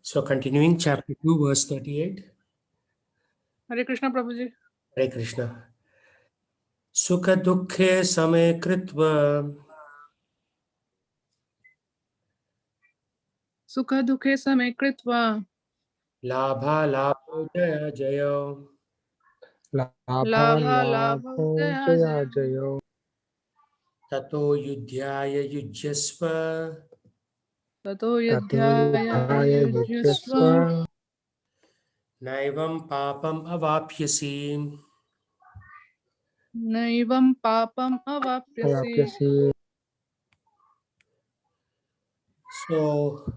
So continuing chapter 2 verse 38. Hare Krishna Prabhuji. Hare Krishna. Sukha dukkhe same kritva Sukha dukhe same kritva labha labho jaya jayo labha labho jaya jayo tato yudhyaya yujyasva tato yadhyaya yujyasva naivam papam avapyasi. naivam papam avapyasi. So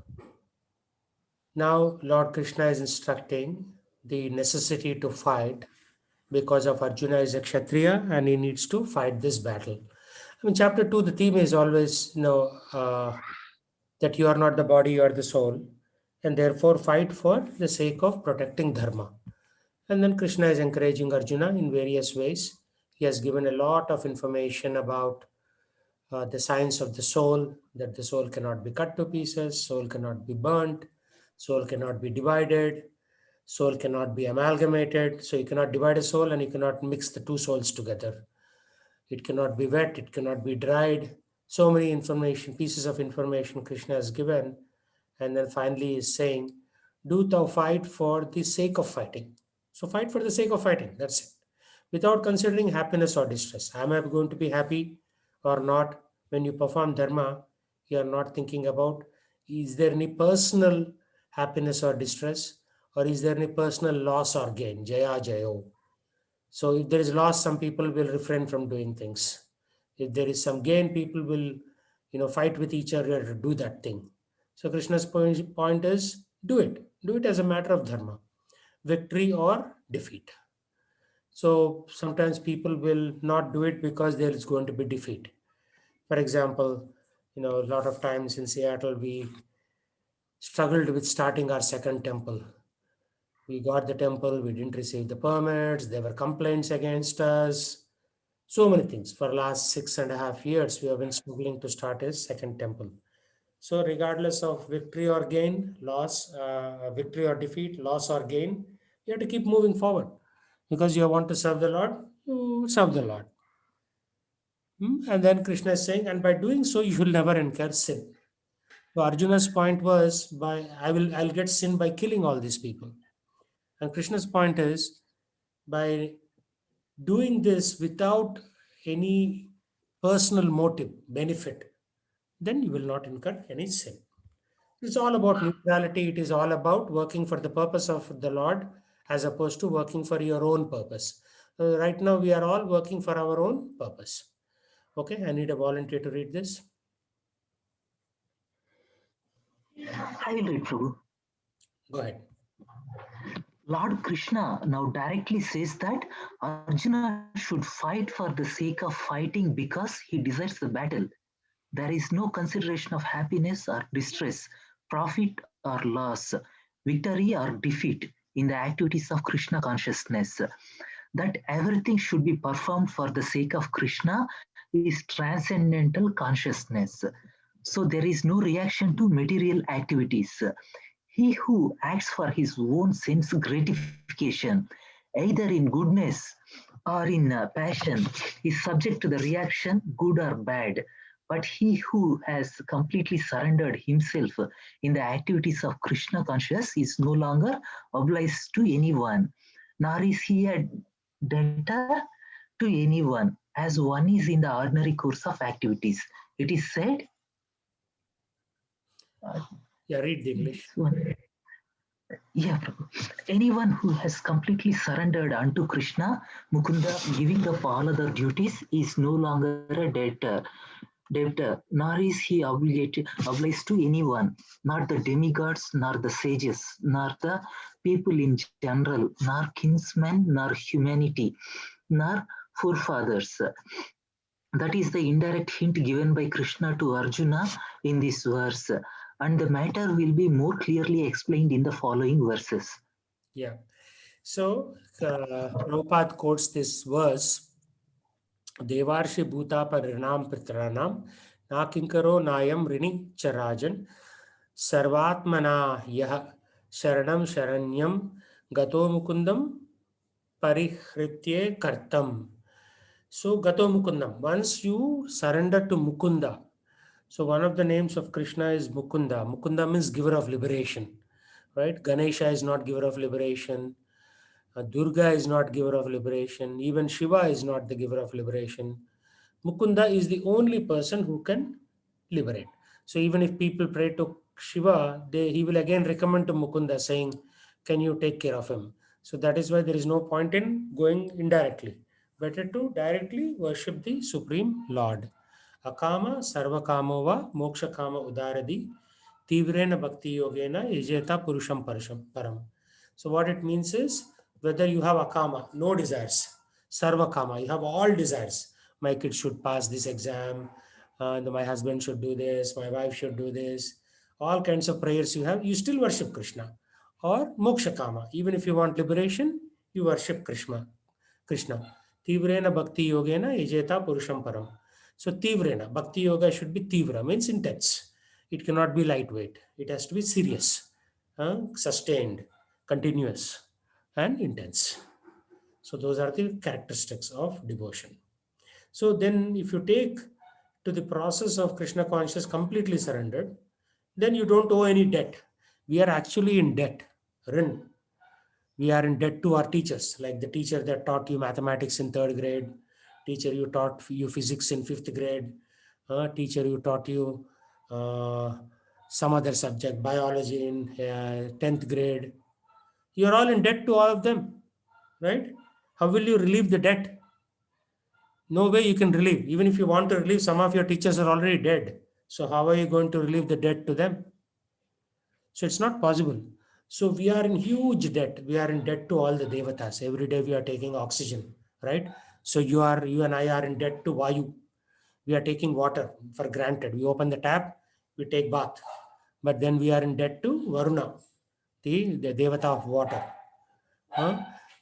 now Lord Krishna is instructing the necessity to fight because of Arjuna is a Kshatriya and he needs to fight this battle. I mean, chapter 2, the theme is always, that you are not the body, you are the soul, and therefore fight for the sake of protecting Dharma. And then Krishna is encouraging Arjuna in various ways. He has given a lot of information about the science of the soul, that the soul cannot be cut to pieces, soul cannot be burnt, soul cannot be divided, soul cannot be amalgamated. So you cannot divide a soul and you cannot mix the two souls together. It cannot be wet, it cannot be dried. So many information, pieces of information Krishna has given. And then finally is saying, do thou fight for the sake of fighting. So fight for the sake of fighting. That's it. Without considering happiness or distress. Am I going to be happy or not? When you perform dharma, you are not thinking about, is there any personal happiness or distress, or is there any personal loss or gain? Jaya Jayo. So if there is loss, some people will refrain from doing things. If there is some gain, people will, fight with each other to do that thing. So Krishna's point is, do it. Do it as a matter of dharma, victory or defeat. So sometimes people will not do it because there is going to be defeat. For example, a lot of times in Seattle, we struggled with starting our second temple. We got the temple, we didn't receive the permits, there were complaints against us, so many things. For last 6.5 years, we have been struggling to start a second temple. So regardless of victory or gain, loss, victory or defeat, loss or gain, you have to keep moving forward because you want to serve the Lord, you serve the Lord. And then Krishna is saying, and by doing so, you will never incur sin. So Arjuna's point was, I'll get sin by killing all these people. And Krishna's point is, by doing this without any personal motive, benefit, then you will not incur any sin. It's all about neutrality. It is all about working for the purpose of the Lord as opposed to working for your own purpose. Right now, we are all working for our own purpose. Okay, I need a volunteer to read this. I will read, Prabhu. Go ahead. Lord Krishna now directly says that Arjuna should fight for the sake of fighting because he desires the battle. There is no consideration of happiness or distress, profit or loss, victory or defeat in the activities of Krishna consciousness. That everything should be performed for the sake of Krishna is transcendental consciousness. So there is no reaction to material activities. He who acts for his own sense gratification, either in goodness or in passion, is subject to the reaction, good or bad. But he who has completely surrendered himself in the activities of Krishna consciousness is no longer obliged to anyone, nor is he a debtor to anyone, as one is in the ordinary course of activities. It is said. Yeah, read the English. Yeah, Prabhu. Anyone who has completely surrendered unto Krishna, Mukunda, giving up all other duties, is no longer a debtor, nor is he obliged to anyone, not the demigods, nor the sages, nor the people in general, nor kinsmen, nor humanity, nor forefathers. That is the indirect hint given by Krishna to Arjuna in this verse, and the matter will be more clearly explained in the following verses. Yeah. So, Prabhupada quotes this verse, Devarshi Bhuta Parinam Pitranam, Na Kinkaro Nayam Rini Charajan, Sarvatmana Yah Sharanam Sharanyam Gato Mukundam Parihritye Kartam. So Gato Mukundam. Once you surrender to Mukunda, so one of the names of Krishna is Mukunda. Mukunda means giver of liberation, right? Ganesha is not giver of liberation. Durga is not giver of liberation. Even Shiva is not the giver of liberation. Mukunda is the only person who can liberate. So even if people pray to Shiva, he will again recommend to Mukunda saying, can you take care of him? So that is why there is no point in going indirectly. Better to directly worship the Supreme Lord. Akama sarvakamo va moksha kama udaradi tivrena bhakti yogena yajeta purusham param. So what it means is, whether you have akama, no desires, sarvakama, you have all desires. My kid should pass this exam, my husband should do this, my wife should do this. All kinds of prayers you have, you still worship Krishna. Or moksha kama, even if you want liberation, you worship Krishna. Krishna. Tivrena bhakti yogena yajeta purusham param. So tivrena, bhakti yoga should be tivra, means intense. It cannot be lightweight. It has to be serious, sustained, continuous, and intense. So those are the characteristics of devotion. So then if you take to the process of Krishna conscious completely surrendered, then you don't owe any debt. We are actually in debt. Rin. We are in debt to our teachers, like the teacher that taught you mathematics in third grade, teacher you taught you physics in fifth grade, teacher you taught you uh, some other subject, biology in 10th grade. You are all in debt to all of them, right? How will you relieve the debt? No way you can relieve. Even if you want to relieve, some of your teachers are already dead. So how are you going to relieve the debt to them? So it's not possible. So we are in huge debt. We are in debt to all the devatas. Every day we are taking oxygen, right? So you and I are in debt to Vayu. We are taking water for granted. We open the tap, we take bath. But then we are in debt to Varuna, the devata of water.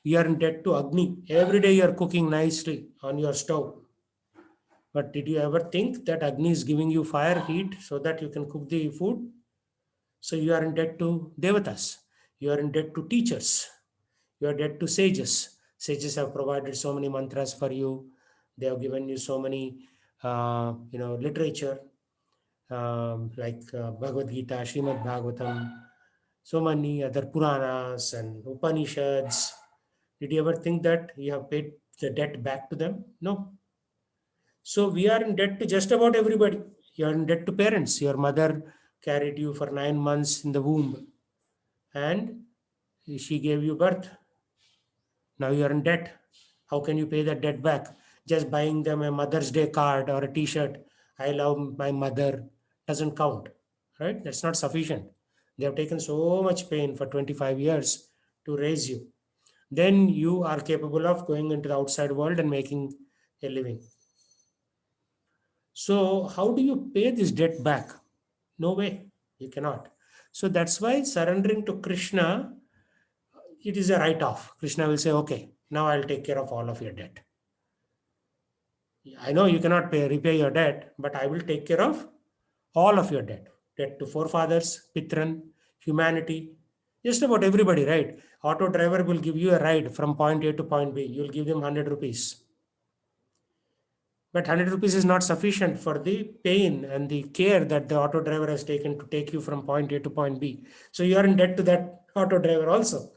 We are in debt to Agni. Every day you are cooking nicely on your stove. But did you ever think that Agni is giving you fire, heat, so that you can cook the food? So you are in debt to devatas. You are in debt to teachers. You are in debt to sages. Sages have provided so many mantras for you. They have given you so many, literature, like Bhagavad Gita, Srimad Bhagavatam, so many other Puranas and Upanishads. Did you ever think that you have paid the debt back to them? No. So we are in debt to just about everybody. You are in debt to parents. Your mother carried you for 9 months in the womb and she gave you birth. Now you are in debt. How can you pay that debt back? Just buying them a Mother's Day card or a t-shirt, I love my mother, doesn't count, right? That's not sufficient. They have taken so much pain for 25 years to raise you. Then you are capable of going into the outside world and making a living. So how do you pay this debt back? No way, you cannot. So that's why surrendering to Krishna, it is a write-off. Krishna will say, okay, now I'll take care of all of your debt. I know you cannot repay your debt, but I will take care of all of your debt. Debt to forefathers, Pitran, humanity, just about everybody, right? Auto driver will give you a ride from point A to point B. You'll give them 100 rupees. But 100 rupees is not sufficient for the pain and the care that the auto driver has taken to take you from point A to point B. So you are in debt to that auto driver also.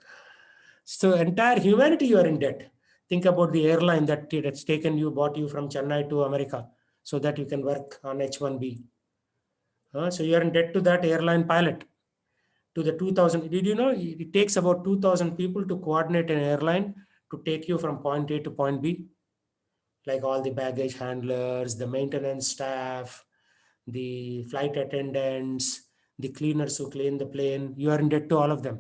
So entire humanity you are in debt. Think about the airline that's taken you, bought you from Chennai to America so that you can work on H1B. So you are in debt to that airline pilot. To the 2000, did you know it takes about 2000 people to coordinate an airline to take you from point A to point B? Like all the baggage handlers, the maintenance staff, the flight attendants, the cleaners who clean the plane. You are in debt to all of them.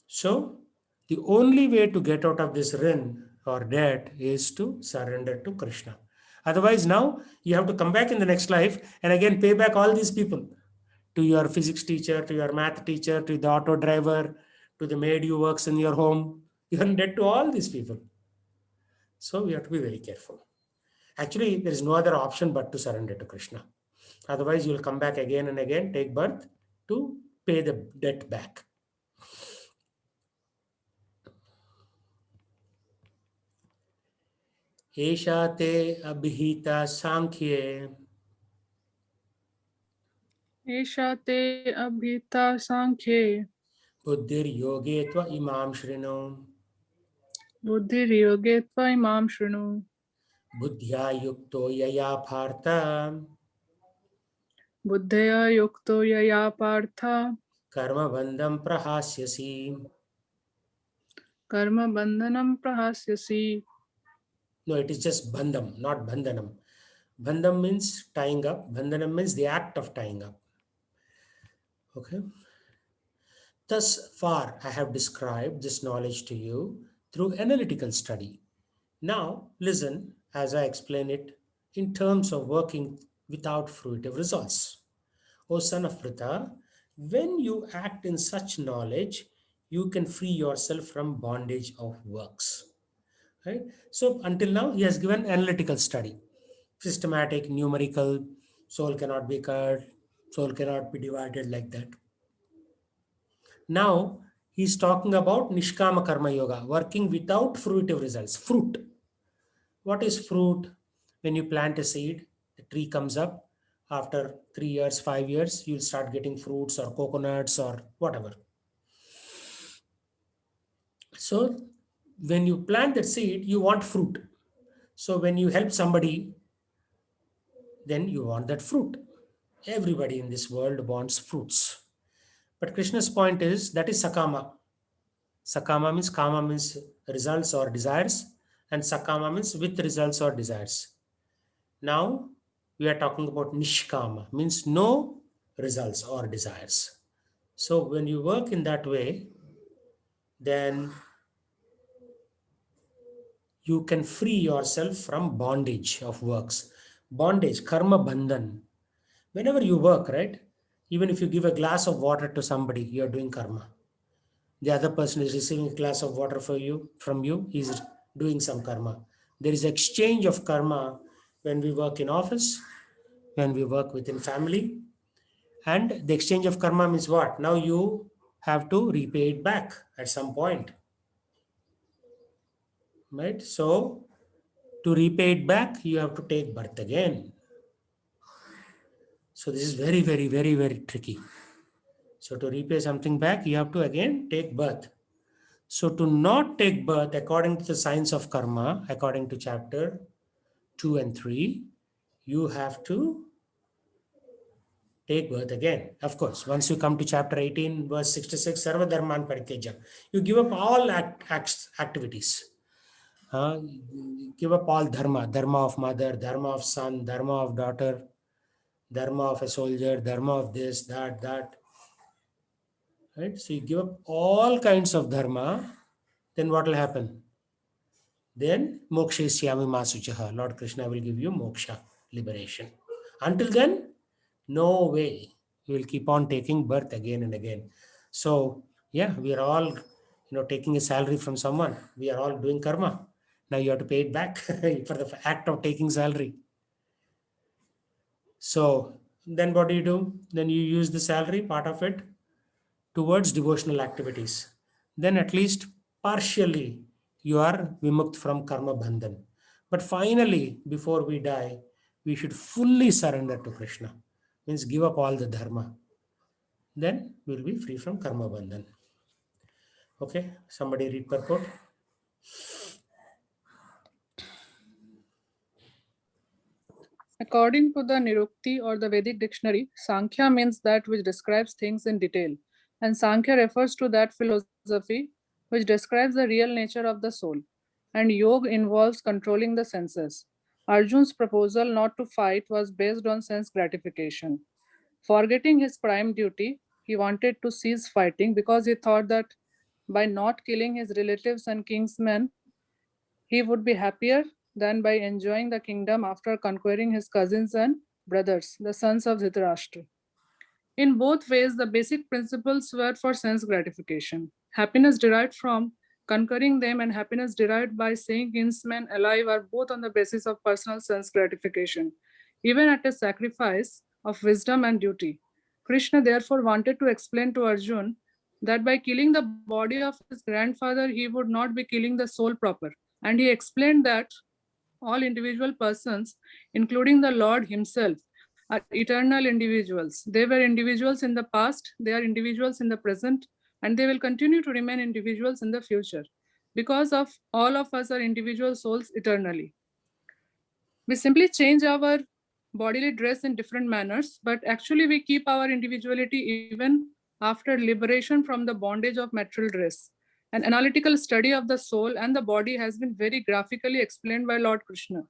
So the only way to get out of this rin or debt is to surrender to Krishna. Otherwise, now you have to come back in the next life and again pay back all these people, to your physics teacher, to your math teacher, to the auto driver, to the maid who works in your home. You are in debt to all these people. So we have to be very careful. Actually, there is no other option but to surrender to Krishna. Otherwise, you will come back again and again, take birth to pay the debt back. एषा ते अभिहिता सांख्ये Esha te abhita sankhye बुद्धिर्योगे त्व इमां शृणु buddhir yoge imam shrinu. बुद्ध्या युक्तो यया Partha Buddhaya yukto yaya partha कर्मबन्धं प्रहास्यसि. karma bandhanam prahasyasi. No, it is just bandham, not bandhanam. Bandham means tying up. Bandhanam means the act of tying up. Okay. Thus far, I have described this knowledge to you through analytical study. Now, listen as I explain it in terms of working without fruitive results. O son of Pritha, when you act in such knowledge, you can free yourself from bondage of works. Right? So, until now, he has given analytical study, systematic, numerical, soul cannot be cut, soul cannot be divided like that. Now, he's talking about Nishkama Karma Yoga, working without fruitive results. Fruit. What is fruit? When you plant a seed, the tree comes up. After 3 years, 5 years, you'll start getting fruits or coconuts or whatever. So, when you plant that seed, you want fruit. So, when you help somebody, then you want that fruit. Everybody in this world wants fruits. But Krishna's point is that is Sakama. Sakama means Kama means results or desires, and Sakama means with results or desires. Now we are talking about Nishkama, means no results or desires. So when you work in that way, then you can free yourself from bondage of works. Bondage, karma bandhan. Whenever you work, right? Even if you give a glass of water to somebody, you are doing karma. The other person is receiving a glass of water for you from you, he is doing some karma. There is exchange of karma when we work in office, when we work within family. And the exchange of karma means what? Now you have to repay it back at some point. Right? So to repay it back, you have to take birth again. So this is very, very, very, very tricky. So to repay something back, you have to again take birth. So to not take birth, according to the science of karma, according to chapter 2 and 3, you have to take birth again. Of course, once you come to chapter 18, verse 66, Sarva Dharman Parityaja, you give up all activities. Give up all dharma, dharma of mother, dharma of son, dharma of daughter, dharma of a soldier, dharma of this, that. Right? So you give up all kinds of dharma, then what will happen? Then moksha isyami masuchaha. Lord Krishna will give you moksha, liberation. Until then, no way. You will keep on taking birth again and again. So yeah, we are all taking a salary from someone. We are all doing karma. Now you have to pay it back for the act of taking salary. So then what do? Then you use the salary, part of it, towards devotional activities. Then at least partially you are vimukt from karma bandhan. But finally, before we die, we should fully surrender to Krishna. Means give up all the dharma. Then we'll be free from karma bandhan. Okay, somebody read purport. According to the Nirukti or the Vedic dictionary, Sankhya means that which describes things in detail, and Sankhya refers to that philosophy which describes the real nature of the soul, and Yoga involves controlling the senses. Arjun's proposal not to fight was based on sense gratification. Forgetting his prime duty, he wanted to cease fighting because he thought that by not killing his relatives and kinsmen, he would be happier than by enjoying the kingdom after conquering his cousins and brothers, the sons of Dhritarashtra. In both ways, the basic principles were for sense gratification. Happiness derived from conquering them and happiness derived by seeing kinsmen alive are both on the basis of personal sense gratification, even at a sacrifice of wisdom and duty. Krishna therefore wanted to explain to Arjun that by killing the body of his grandfather, he would not be killing the soul proper. And he explained that all individual persons, including the Lord himself, are eternal individuals. They were individuals in the past, they are individuals in the present, and they will continue to remain individuals in the future because of all of us are individual souls eternally. We simply change our bodily dress in different manners, but actually we keep our individuality even after liberation from the bondage of material dress. An analytical study of the soul and the body has been very graphically explained by Lord Krishna.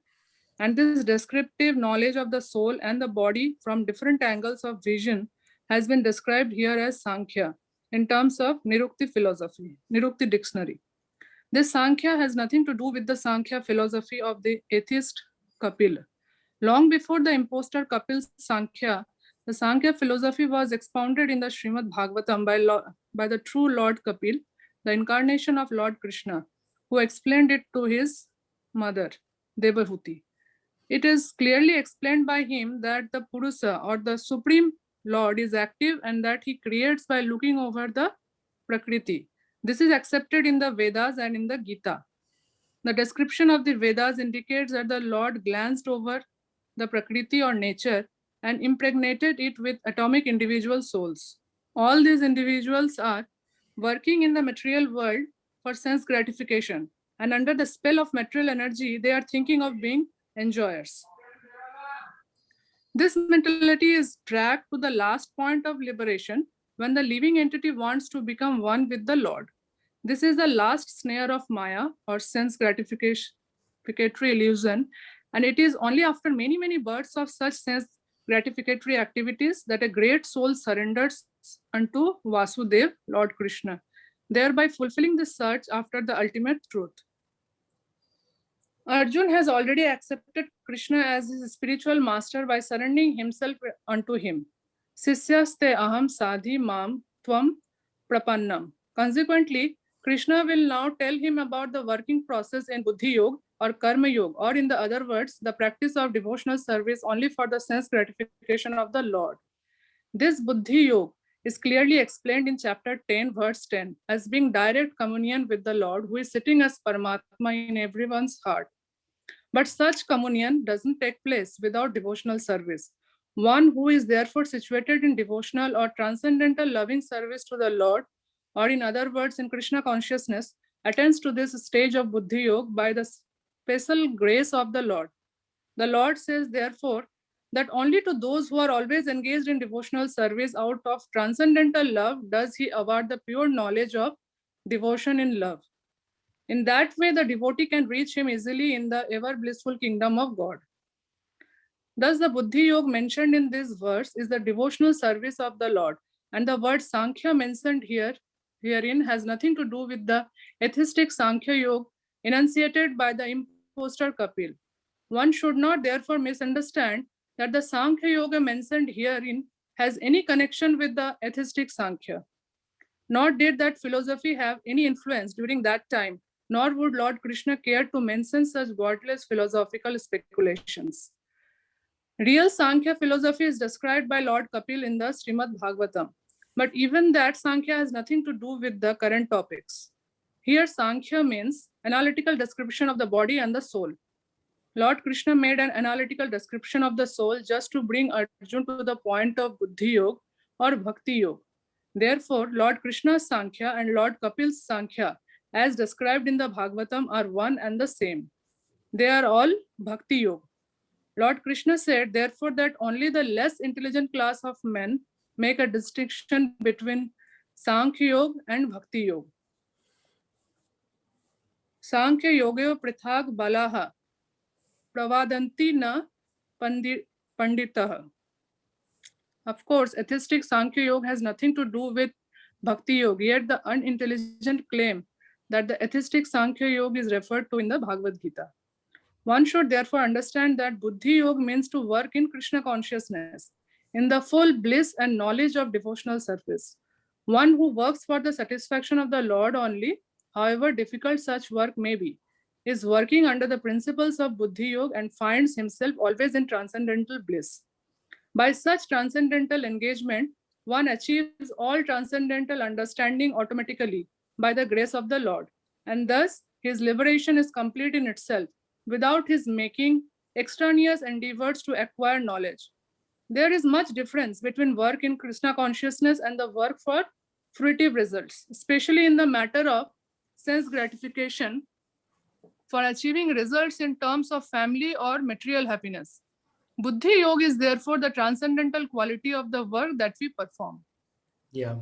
And this descriptive knowledge of the soul and the body from different angles of vision has been described here as Sankhya in terms of Nirukti philosophy, Nirukti dictionary. This Sankhya has nothing to do with the Sankhya philosophy of the atheist Kapil. Long before the impostor Kapil's Sankhya, the Sankhya philosophy was expounded in the Srimad Bhagavatam by the true Lord Kapil, the incarnation of Lord Krishna, who explained it to his mother, Devahuti. It is clearly explained by him that the Purusa or the Supreme Lord is active and that he creates by looking over the Prakriti. This is accepted in the Vedas and in the Gita. The description of the Vedas indicates that the Lord glanced over the Prakriti or nature and impregnated it with atomic individual souls. All these individuals are working in the material world for sense gratification, and under the spell of material energy, they are thinking of being enjoyers. This mentality is dragged to the last point of liberation when the living entity wants to become one with the Lord. This is the last snare of Maya or sense gratificatory illusion, and it is only after many, many births of such sense gratificatory activities that a great soul surrenders unto Vasudev, Lord Krishna, thereby fulfilling the search after the ultimate truth. Arjun has already accepted Krishna as his spiritual master by surrendering himself unto him. Sisyaste aham sadhi mam tvam prapannam. Consequently, Krishna will now tell him about the working process in Buddhi Yoga or Karma Yoga, or in the other words, the practice of devotional service only for the sense gratification of the Lord. This Buddhi Yoga is clearly explained in chapter 10, verse 10, as being direct communion with the Lord, who is sitting as Paramatma in everyone's heart. But such communion doesn't take place without devotional service. One who is therefore situated in devotional or transcendental loving service to the Lord, or in other words, in Krishna consciousness, attains to this stage of Buddhi Yoga by the special grace of the Lord. The Lord says, therefore, that only to those who are always engaged in devotional service out of transcendental love does he award the pure knowledge of devotion in love. In that way, the devotee can reach him easily in the ever blissful kingdom of God. Thus, the Buddhi Yoga mentioned in this verse is the devotional service of the Lord, and the word Sankhya mentioned herein has nothing to do with the atheistic Sankhya Yoga enunciated by the impostor Kapil. One should not therefore misunderstand that the Sankhya Yoga mentioned herein has any connection with the atheistic Sankhya. Nor did that philosophy have any influence during that time, nor would Lord Krishna care to mention such godless philosophical speculations. Real Sankhya philosophy is described by Lord Kapil in the Srimad Bhagavatam, but even that Sankhya has nothing to do with the current topics. Here, Sankhya means analytical description of the body and the soul. Lord Krishna made an analytical description of the soul just to bring Arjun to the point of Buddhi Yoga or Bhakti Yoga. Therefore, Lord Krishna's Sankhya and Lord Kapil's Sankhya, as described in the Bhagavatam, are one and the same. They are all Bhakti Yoga. Lord Krishna said, therefore, that only the less intelligent class of men make a distinction between Sankhya Yoga and Bhakti Yoga. Sankhya Yogayo prithak balaha pravadanti na panditah. Of course, atheistic Sankhya Yoga has nothing to do with Bhakti Yoga, yet the unintelligent claim that the atheistic Sankhya Yoga is referred to in the Bhagavad Gita. One should therefore understand that Buddhi Yoga means to work in Krishna consciousness, in the full bliss and knowledge of devotional service. One who works for the satisfaction of the Lord only, however difficult such work may be, is working under the principles of Buddhi Yoga and finds himself always in transcendental bliss. By such transcendental engagement, one achieves all transcendental understanding automatically by the grace of the Lord, and thus his liberation is complete in itself without his making extraneous endeavors to acquire knowledge. There is much difference between work in Krishna consciousness and the work for fruitive results, especially in the matter of sense gratification for achieving results in terms of family or material happiness. Buddhi Yoga is therefore the transcendental quality of the work that we perform. Yeah,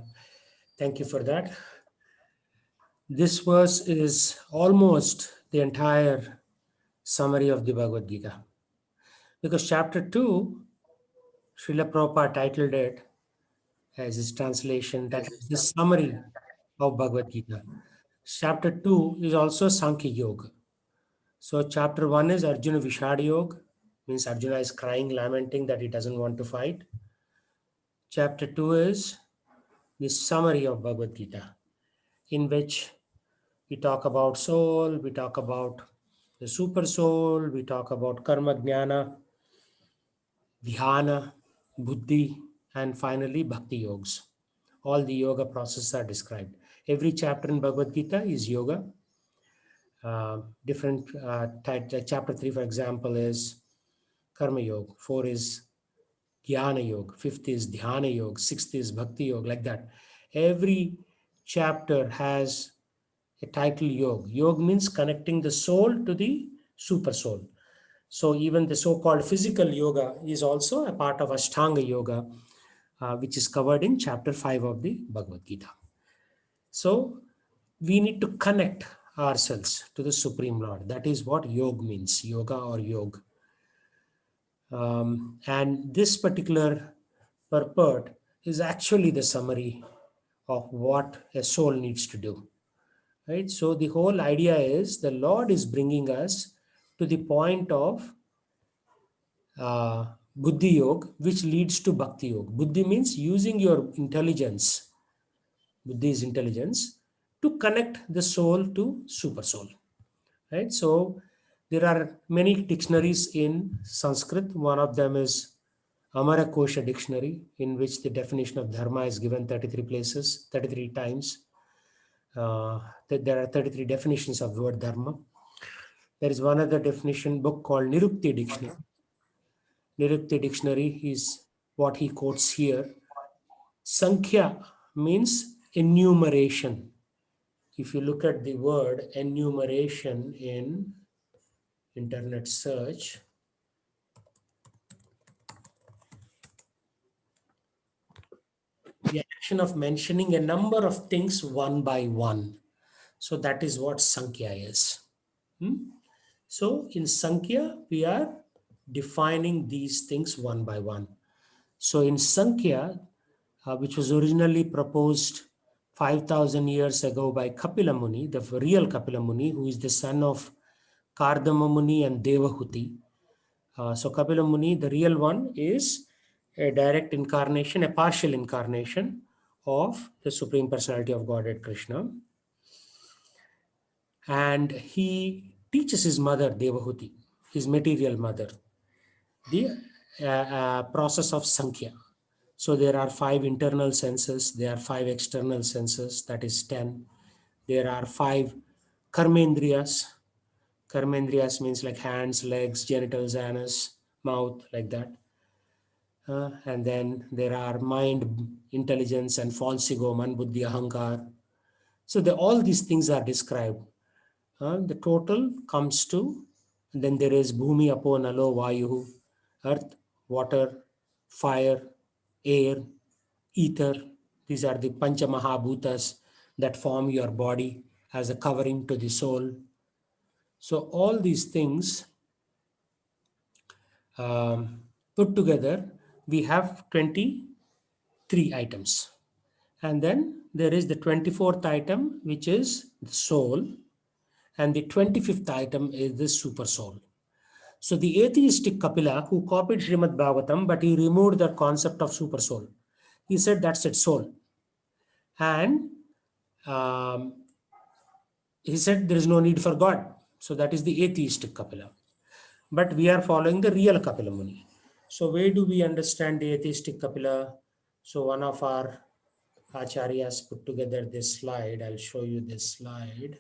thank you for that. This verse is almost the entire summary of the Bhagavad Gita. Because chapter 2, Srila Prabhupada titled it as his translation, that is the summary of Bhagavad Gita. Chapter 2 is also Sankhya Yoga. So chapter 1 is Arjuna Vishad Yoga, means Arjuna is crying, lamenting that he doesn't want to fight. Chapter 2 is the summary of Bhagavad Gita, in which we talk about soul, we talk about the super soul, we talk about karma jnana, dhyana, buddhi, and finally bhakti yogas. All the yoga processes are described. Every chapter in Bhagavad Gita is yoga. Different like chapter 3, for example, is karma yoga. 4 is jnana yoga. 5th is dhyana yoga. 6th is bhakti yoga. Like that. Every chapter has a title yoga. Yoga means connecting the soul to the super soul. So even the so-called physical yoga is also a part of Ashtanga yoga, which is covered in chapter 5 of the Bhagavad Gita. So we need to connect ourselves to the Supreme Lord. That is what yoga means, yoga or yoga. And this particular purport is actually the summary of what a soul needs to do. Right? So the whole idea is the Lord is bringing us to the point of Buddhi Yoga, which leads to Bhakti Yoga. Buddhi means using your intelligence. Buddhi is intelligence to connect the soul to super soul. Right? So there are many dictionaries in Sanskrit. One of them is Amara Kosha Dictionary, in which the definition of dharma is given 33 places, 33 times. There are 33 definitions of the word dharma. There is one other definition book called Nirukti Dictionary. Nirukti Dictionary is what he quotes here. Sankhya means enumeration. If you look at the word enumeration in internet search, the action of mentioning a number of things one by one. So that is what Sankhya is. So in Sankhya, we are defining these things one by one. So in Sankhya, which was originally proposed 5,000 years ago by Kapila Muni, the real Kapila Muni, who is the son of Kardama Muni and Devahuti. So Kapila Muni, the real one, is a direct incarnation, a partial incarnation of the Supreme Personality of Godhead Krishna. And he teaches his mother, Devahuti, his material mother, the process of Sankhya. So there are 5 internal senses, there are 5 external senses, that is 10. There are 5 karmendriyas. Karmendriyas means like hands, legs, genitals, anus, mouth, like that. And then there are mind, intelligence, and false ego, man, buddhi, ahankar. So all these things are described. The total comes to, then there is bhumi, apo, nalo, vayu, earth, water, fire, air, ether. These are the pancha mahabhutas that form your body as a covering to the soul. So all these things put together, we have 23 items. And then there is the 24th item, which is the soul. And the 25th item is the super soul. So the atheistic Kapila, who copied Srimad Bhagavatam, but he removed the concept of super soul. He said that's it, soul. And he said there is no need for God. So that is the atheistic Kapila. But we are following the real Kapila Muni. So where do we understand the atheistic Kapila? So one of our acharyas put together this slide. I'll show you this slide.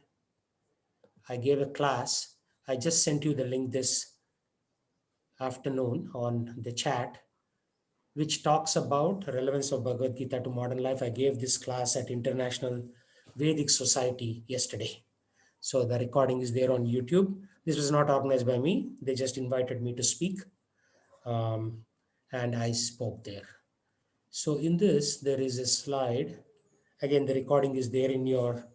I gave a class. I just sent you the link this afternoon on the chat, which talks about relevance of Bhagavad Gita to modern life. I gave this class at International Vedic Society yesterday. So the recording is there on YouTube. This was not organized by me. They just invited me to speak. And I spoke there. So in this, there is a slide. Again, the recording is there in your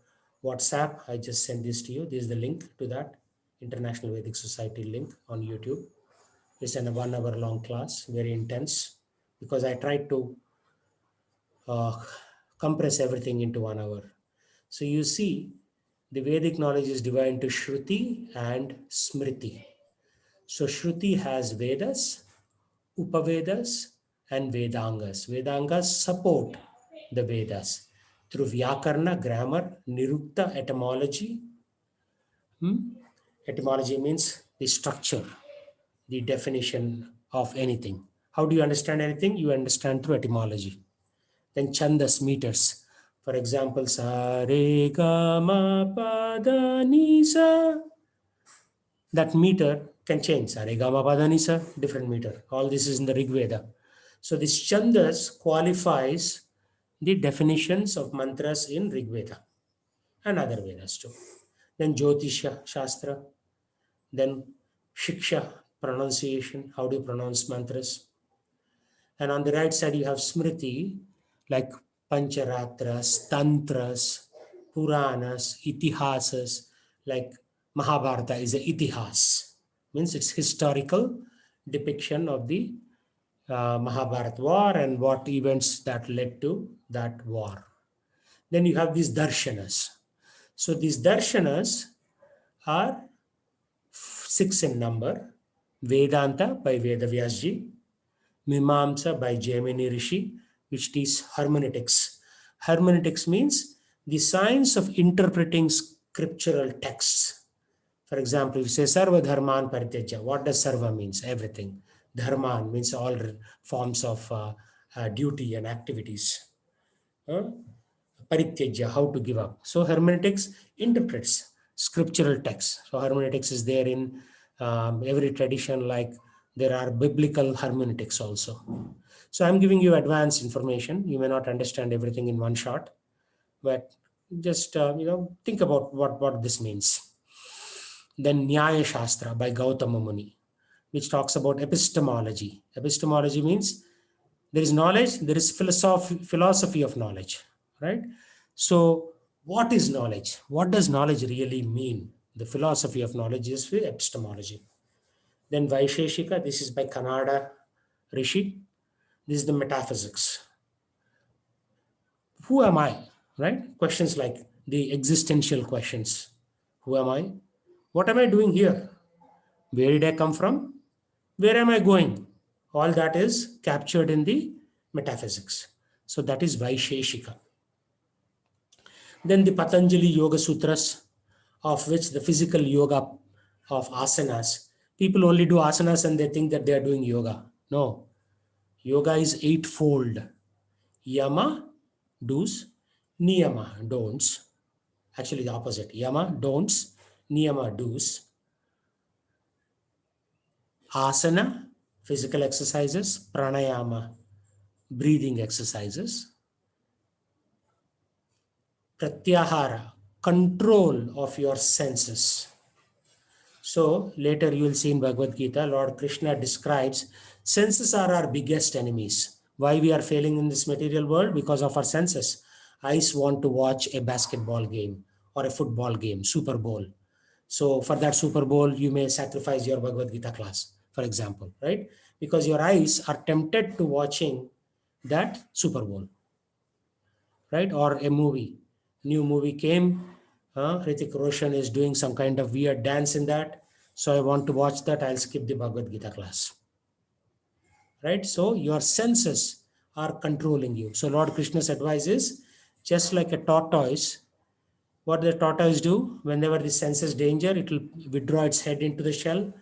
WhatsApp. I just sent this to you. This is the link to that International Vedic Society link on YouTube. It's a 1 hour long class, very intense, because I tried to compress everything into 1 hour. So you see, the Vedic knowledge is divided into Shruti and Smriti. So Shruti has Vedas, Upavedas, and Vedangas. Vedangas support the Vedas through Vyakarna, grammar, Nirukta, etymology. Etymology means the structure, the definition of anything. How do you understand anything? You understand through etymology. Then Chandas, meters. For example, Sa, Re, Ga, Ma, Pa, Da, Ni, Sa. That meter can change. Sa, Re, Ga, Ma, Pa, Da, Ni, Sa, different meter. All this is in the Rig Veda. So this Chandas qualifies the definitions of mantras in Rig Veda and other Vedas too. Then Jyotisha Shastra, then Shiksha, pronunciation, how do you pronounce mantras. And on the right side, you have Smriti, like Pancharatras, Tantras, Puranas, Itihasas, like Mahabharata is a Itihas, means it's historical depiction of the Mahabharata war and what events that led to that war. Then you have these darshanas. So these darshanas are 6 in number. Vedanta by Vedavyasji, Mimamsa by Jaimini Rishi, which is hermeneutics. Hermeneutics means the science of interpreting scriptural texts. For example, if you say Sarva Dharman Parityaja, what does Sarva means? Everything. Dharman means all forms of duty and activities. Parityaja, how to give up. So hermeneutics interprets scriptural texts. So hermeneutics is there in every tradition, like there are biblical hermeneutics also. So I'm giving you advanced information. You may not understand everything in one shot, but just think about what this means. Then Nyaya Shastra by Gautama Muni, which talks about epistemology. Epistemology means there is knowledge, there is philosophy of knowledge, right? So what is knowledge? What does knowledge really mean? The philosophy of knowledge is epistemology. Then Vaisheshika, this is by Kannada Rishi. This is the metaphysics. Who am I? Right? Questions like the existential questions. Who am I? What am I doing here? Where did I come from? Where am I going? All that is captured in the metaphysics. So that is Vaisheshika. Then the Patanjali Yoga Sutras, of which the physical yoga of asanas. People only do asanas and they think that they are doing yoga. No. Yoga is eightfold. Yama, do's, niyama, don'ts. Actually, the opposite. Yama, don'ts, niyama, do's. Asana, physical exercises. Pranayama, breathing exercises. Pratyahara, control of your senses. So later you will see in Bhagavad Gita, Lord Krishna describes senses are our biggest enemies. Why we are failing in this material world? Because of our senses. Eyes want to watch a basketball game or a football game, Super Bowl. So for that Super Bowl, you may sacrifice your Bhagavad Gita class, for example, right? Because your eyes are tempted to watching that Super Bowl, right? Or a movie. New movie came. Hrithik Roshan is doing some kind of weird dance in that. So I want to watch that. I'll skip the Bhagavad Gita class. Right? So your senses are controlling you. So Lord Krishna's advice is just like a tortoise. What the tortoise do? Whenever the senses danger, it will withdraw its head into the shell,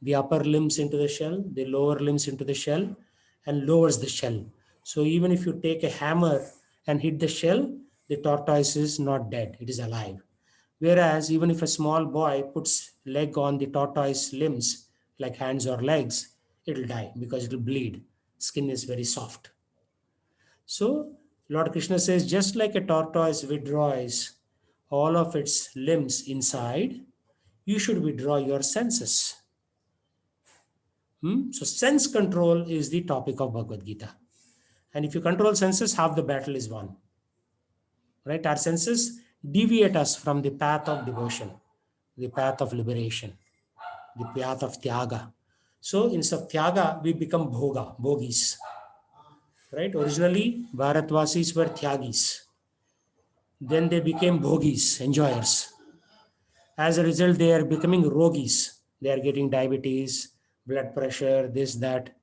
the upper limbs into the shell, the lower limbs into the shell, and lowers the shell. So even if you take a hammer and hit the shell, the tortoise is not dead, it is alive. Whereas even if a small boy puts leg on the tortoise limbs, like hands or legs, it'll die because it'll bleed. Skin is very soft. So Lord Krishna says, just like a tortoise withdraws all of its limbs inside, you should withdraw your senses. So sense control is the topic of Bhagavad Gita. And if you control senses, half the battle is won. Right? Our senses deviate us from the path of devotion, the path of liberation, the path of Tyaga. So instead of Tyaga, we become Bhoga, Bhogis. Right? Originally, Bharatvasis were Tyagis. Then they became Bhogis, enjoyers. As a result, they are becoming Rogis. They are getting diabetes, blood pressure, this, that.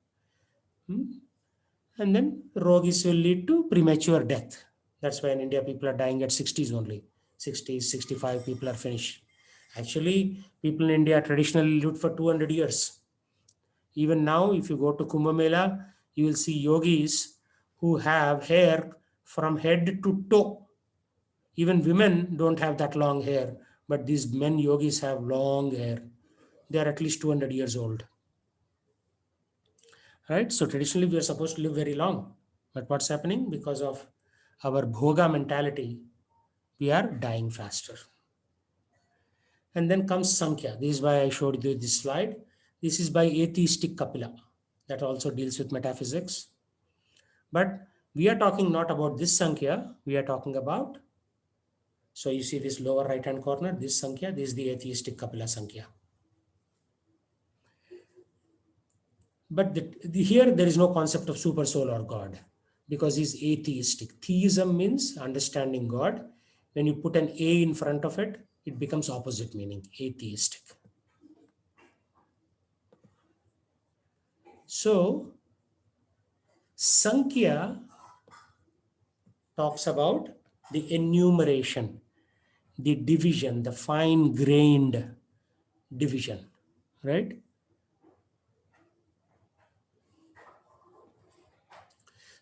And then Rogis will lead to premature death. That's why in India, people are dying at 60s only. 60s, 65, people are finished. Actually, people in India traditionally lived for 200 years. Even now, if you go to Kumbh Mela, you will see yogis who have hair from head to toe. Even women don't have that long hair, but these men yogis have long hair. They are at least 200 years old. Right? So traditionally, we are supposed to live very long. But what's happening? Because of our bhoga mentality, we are dying faster. And then comes Sankhya. This is why I showed you this slide. This is by atheistic Kapila. That also deals with metaphysics. But we are talking not about this Sankhya. We are talking about, so you see this lower right hand corner, this Sankhya, this is the atheistic Kapila Sankhya. But here there is no concept of super soul or God because he's atheistic. Theism means understanding God. When you put an A in front of it, it becomes opposite meaning, atheistic. So Sankhya talks about the enumeration, the division, the fine-grained division, right?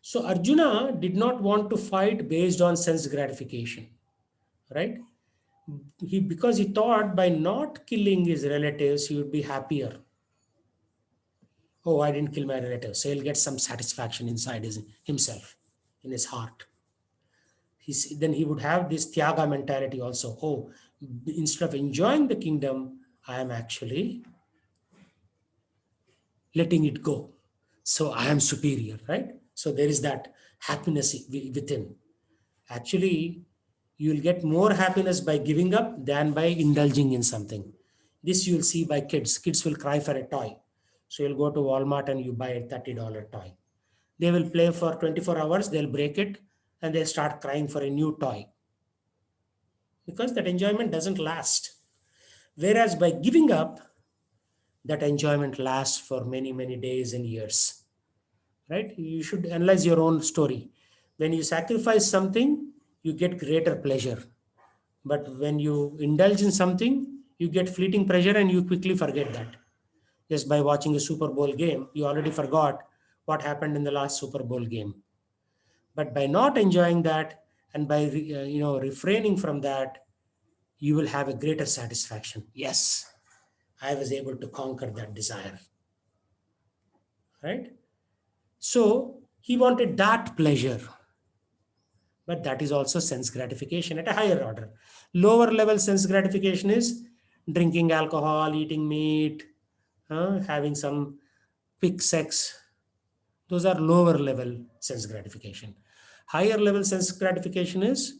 So Arjuna did not want to fight based on sense gratification, right? Because he thought by not killing his relatives, he would be happier. Oh, I didn't kill my relatives, so he'll get some satisfaction inside himself, in his heart. Then he would have this Tyaga mentality also. Oh, instead of enjoying the kingdom, I am actually letting it go. So I am superior, right? So there is that happiness within. Actually, you will get more happiness by giving up than by indulging in something. This you will see by kids. Kids will cry for a toy. So you'll go to Walmart and you buy a $30 toy. They will play for 24 hours, they'll break it, and they'll start crying for a new toy. Because that enjoyment doesn't last. Whereas by giving up, that enjoyment lasts for many, many days and years. Right? You should analyze your own story. When you sacrifice something, you get greater pleasure. But when you indulge in something, you get fleeting pleasure and you quickly forget that. Just by watching a Super Bowl game, you already forgot what happened in the last Super Bowl game. But by not enjoying that and by refraining from that, you will have a greater satisfaction. Yes, I was able to conquer that desire. Right? So he wanted that pleasure. But that is also sense gratification at a higher order. Lower level sense gratification is drinking alcohol, eating meat, having some quick sex. Those are lower level sense gratification. Higher level sense gratification is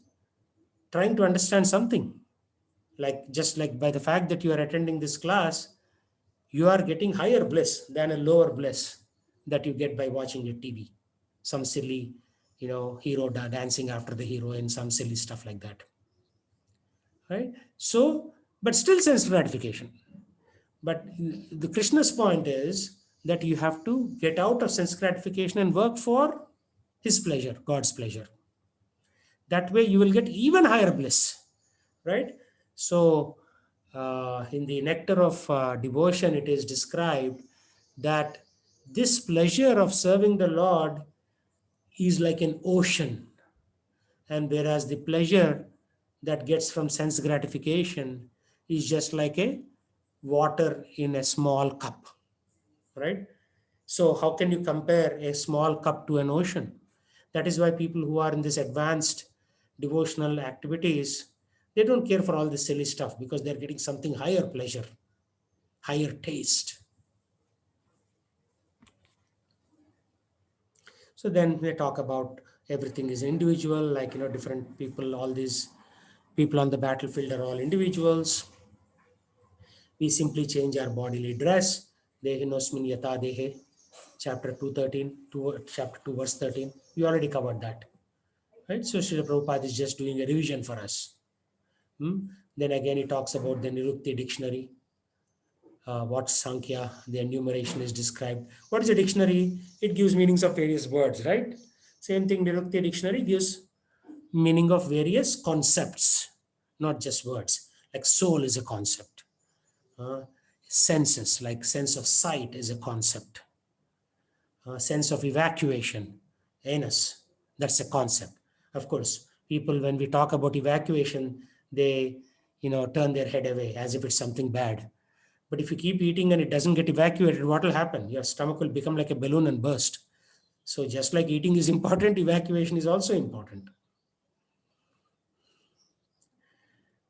trying to understand something. Like just like by the fact that you are attending this class, you are getting higher bliss than a lower bliss that you get by watching a TV. Some silly, hero dancing after the heroine, some silly stuff like that. Right? So, but still sense gratification. But the Krishna's point is that you have to get out of sense gratification and work for his pleasure, God's pleasure. That way you will get even higher bliss, right? So in the Nectar of Devotion, it is described that this pleasure of serving the Lord is like an ocean, and whereas the pleasure that gets from sense gratification is just like a water in a small cup, right? So how can you compare a small cup to an ocean? That is why people who are in this advanced devotional activities, they don't care for all this silly stuff because they're getting something higher pleasure, higher taste. So then they talk about everything is individual, like different people, all these people on the battlefield are all individuals. We simply change our bodily dress. Dehinosmin yata dehe, chapter 213, chapter 2, verse 13. We already covered that. Right? So Srila Prabhupada is just doing a revision for us. Then again, he talks about the Nirukti dictionary. What Sankhya, the enumeration is described. What is a dictionary? It gives meanings of various words, right? Same thing, Nirukti dictionary gives meaning of various concepts, not just words. Like soul is a concept. Senses, like sense of sight is a concept. Sense of evacuation, anus, that's a concept. Of course, people, when we talk about evacuation, they, turn their head away as if it's something bad. But if you keep eating and it doesn't get evacuated, what will happen? Your stomach will become like a balloon and burst. So just like eating is important, evacuation is also important.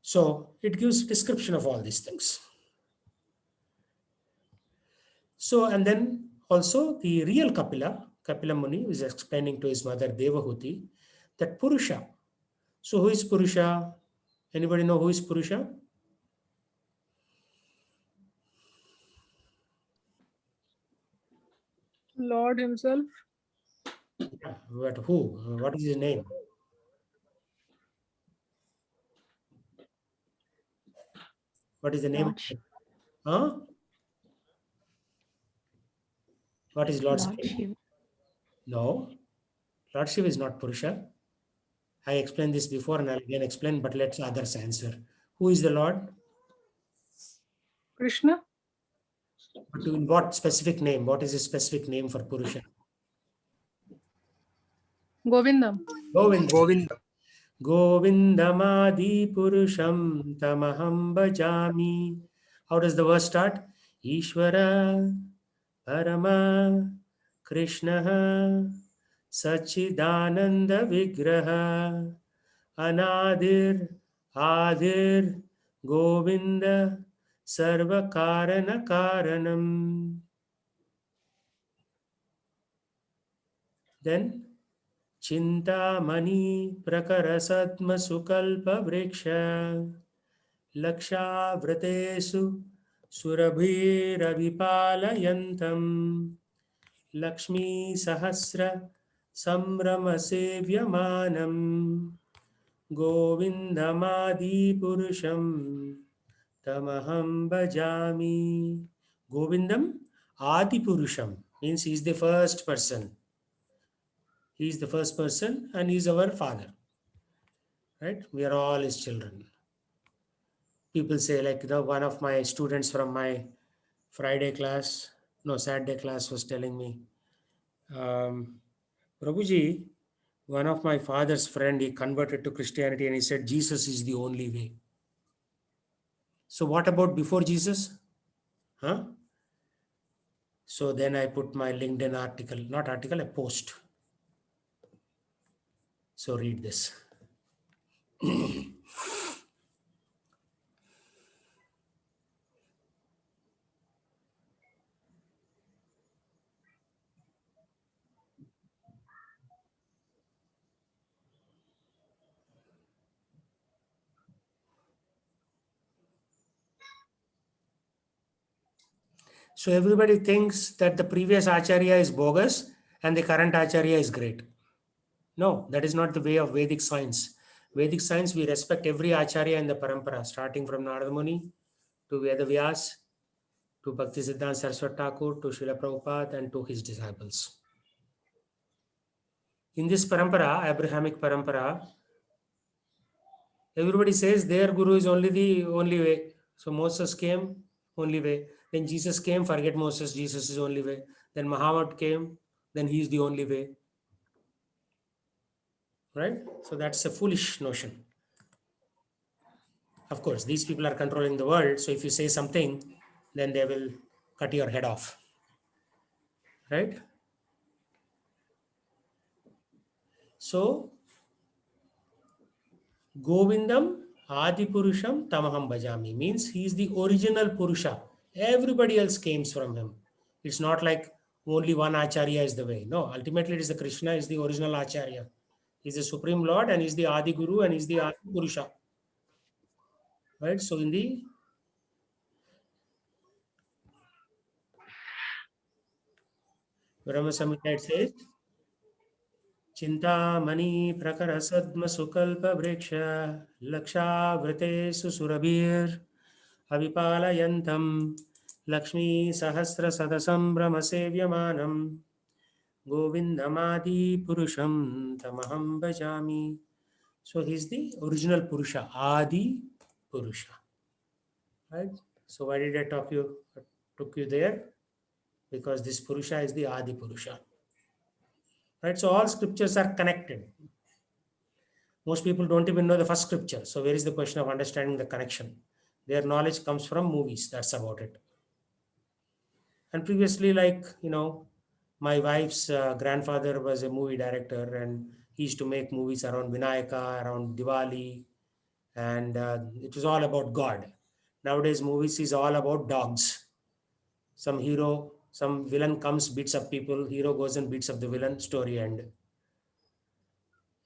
So it gives description of all these things. So, and then also the real Kapila Muni is explaining to his mother Devahuti that Purusha. So who is Purusha? Anybody know who is Purusha? Lord himself. Yeah, but who? What is his name? What is the name? Lord, Huh? What is Lord's Lord name? Shiva. No, Lord Shiva is not Purusha. I explained this before and I'll again explain, but let others answer. Who is the Lord? Krishna. But in what specific name? What is his specific name for Purusha? Govindam. Govind. Govinda. Govindamadi Purusham Tamaham Bhajami. How does the verse start? Ishvara Parama Krishna Sachidananda Vigraha Anadir Adir Govinda Sarva Karana Karanam. Then Chintamani Prakarasatma Sukalpa Vriksha Lakshavratesu Surabhiravipalantam Lakshmi Sahasra Samramasevymanam Govindamadi Purusham Tamaham Bhajami. Govindam Adi Purusham means he is the first person. He is the first person and he is our father. Right? We are all his children. People say, like, one of my students from my Saturday class was telling me, Prabhuji, one of my father's friend, he converted to Christianity and he said, Jesus is the only way. So what about before Jesus? Huh? So then I put my LinkedIn article, not article, a post. So read this. So everybody thinks that the previous Acharya is bogus and the current Acharya is great. No, that is not the way of Vedic science. Vedic science, we respect every Acharya in the parampara, starting from Narada Muni to Veda Vyas, to Bhaktisiddhanta Saraswati Thakur, to Srila Prabhupada, and to his disciples. In this parampara, Abrahamic parampara, everybody says their guru is only the only way. So Moses came, only way. Then Jesus came, forget Moses, Jesus is only way. Then Muhammad came, then he is the only way. right? So that's a foolish notion. Of course, these people are controlling the world. So if you say something, then they will cut your head off, right? So Govindam Adipurusham Tamaham Bhajami means he is the original Purusha. Everybody else came from him. It's not like only one Acharya is the way. No, ultimately it is the Krishna is the original Acharya. He's the Supreme Lord and he's the Adi Guru and he's the Adi Purusha. Right? So in the Brahma Samhita it says, Chintamani prakara sadma sukalpa vriksha laksha surabhir अविपालयन्तं लक्ष्मीसहस्रसदसं भ्रमसेव्यमानं गोविन्दमादिपुरुषं तमहं भजामि. So he's the original Purusha, Adi Purusha. Right? So why did I took you there? Because this Purusha is the Adi Purusha. Right? So all scriptures are connected. Most people don't even know the first scripture. So where is the question of understanding the connection? Their knowledge comes from movies. That's about it. And previously, like, my wife's grandfather was a movie director and he used to make movies around Vinayaka, around Diwali, and it was all about God. Nowadays, movies is all about dogs. Some hero, some villain comes, beats up people, hero goes and beats up the villain, story end.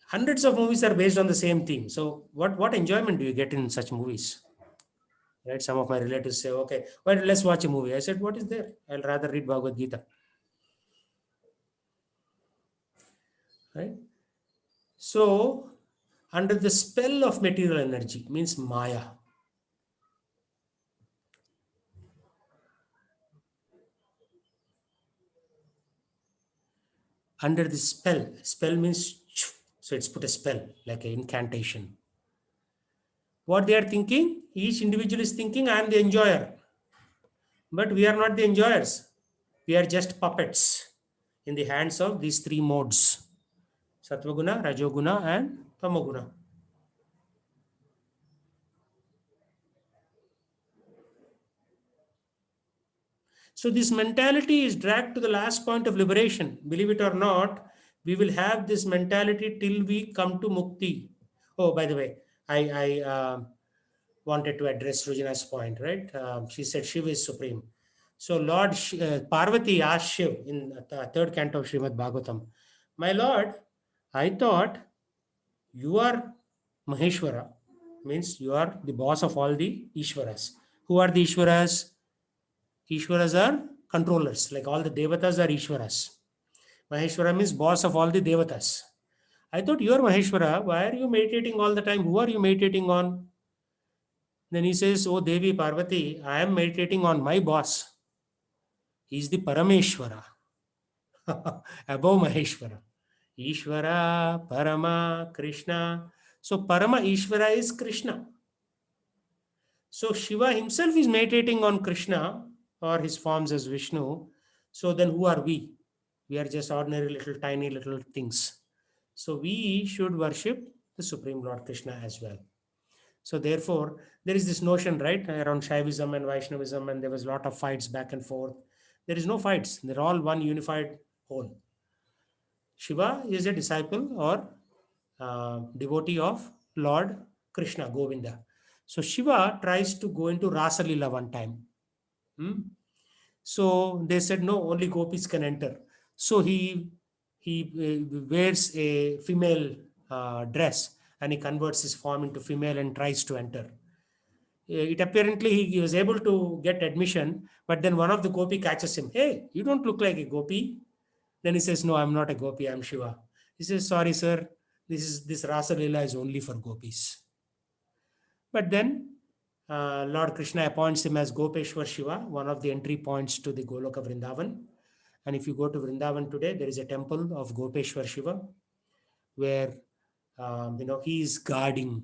Hundreds of movies are based on the same theme. So what enjoyment do you get in such movies? Right? Some of my relatives say, okay, well, let's watch a movie. I said, what is there? I'll rather read Bhagavad Gita. Right? So, under the spell of material energy means Maya. Under the spell means, so it's put a spell, like an incantation. What they are thinking, each individual is thinking, I am the enjoyer. But we are not the enjoyers. We are just puppets in the hands of these three modes, Sattvaguna, Rajoguna, and Tamoguna. So this mentality is dragged to the last point of liberation. Believe it or not, we will have this mentality till we come to mukti. Oh, by the way, I wanted to address Rujana's point, right? She said Shiva is supreme. So Lord Parvati asked Shiv in the third canto of Srimad Bhagavatam, my Lord, I thought you are Maheshwara, means you are the boss of all the Ishwaras. Who are the Ishwaras? Ishwaras are controllers, like all the devatas are Ishwaras. Maheshwara means boss of all the devatas. I thought you are Maheshwara. Why are you meditating all the time? Who are you meditating on? Then he says, oh Devi Parvati, I am meditating on my boss. He is the Parameshwara, above Maheshwara. Ishvara, Parama, Krishna. So Parama Ishvara is Krishna. So Shiva himself is meditating on Krishna or his forms as Vishnu. So then who are we? We are just ordinary little tiny little things. So we should worship the Supreme Lord Krishna as well. So therefore, there is this notion, right, around Shaivism and Vaishnavism, and there was a lot of fights back and forth. There is no fights. They're all one unified whole. Shiva is a disciple or devotee of Lord Krishna, Govinda. So Shiva tries to go into Rasa Lila one time. So they said, no, only gopis can enter. So he wears a female dress and he converts his form into female and tries to enter. It apparently he was able to get admission, but then one of the gopi catches him. Hey, you don't look like a gopi. Then he says, no, I'm not a gopi, I'm Shiva. He says, sorry, sir, this Rasa Lila is only for gopis. But then Lord Krishna appoints him as Gopeshwar Shiva, one of the entry points to the Goloka Vrindavan. And if you go to Vrindavan today, there is a temple of Gopeshwar Shiva where he is guarding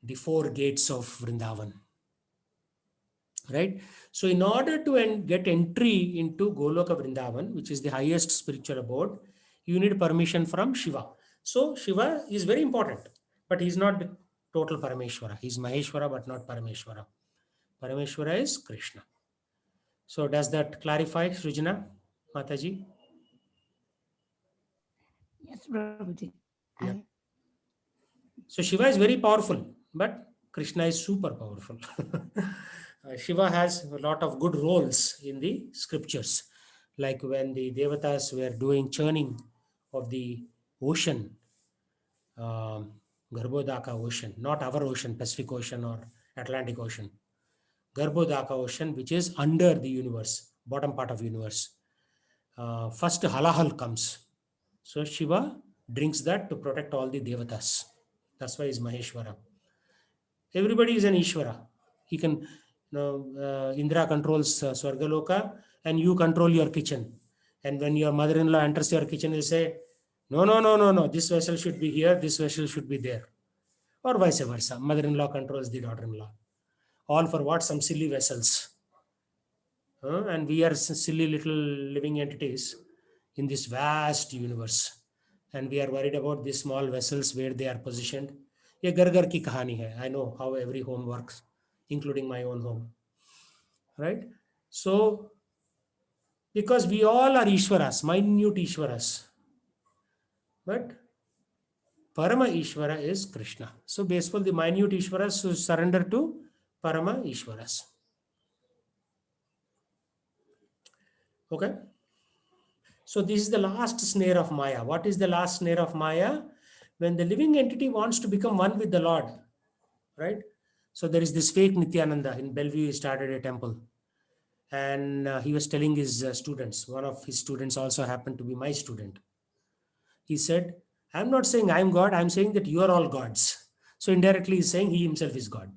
the four gates of Vrindavan. Right? So in order to get entry into Goloka Vrindavan, which is the highest spiritual abode, you need permission from Shiva. So Shiva is very important, but he's not the total Parameshwara. He's Maheshwara, but not Parameshwara. Parameshwara is Krishna. So does that clarify, Srijana, Mataji? Yes, Prabhuji. Yeah. So Shiva is very powerful, but Krishna is super powerful. Shiva has a lot of good roles in the scriptures, like when the Devatas were doing churning of the ocean, um, Garbhodaka ocean, not our ocean, Pacific Ocean or Atlantic Ocean. Garbhodaka ocean, which is under the universe, bottom part of universe. First halahal comes. So Shiva drinks that to protect all the Devatas. That's why he's Maheshwara. Everybody is an Ishvara. He can, Indra controls Swargaloka and you control your kitchen. And when your mother-in-law enters your kitchen, you say, no, no, no, no, no, this vessel should be here, this vessel should be there. Or vice versa. Mother-in-law controls the daughter-in-law. All for what? Some silly vessels. And we are silly little living entities in this vast universe. And we are worried about these small vessels where they are positioned. ये घर घर की कहानी है. I know how every home works, including my own home. Right? So, because we all are Ishwaras, minute Ishwaras. But Parama Ishvara is Krishna. So, basically, the minute Ishwaras who surrender to Parama Ishwaras. Okay? So this is the last snare of Maya. What is the last snare of Maya? When the living entity wants to become one with the Lord, right? So there is this fake Nityananda in Bellevue. He started a temple, and he was telling his students. One of his students also happened to be my student. He said, "I'm not saying I'm God. I'm saying that you are all gods." So indirectly, he's saying he himself is God,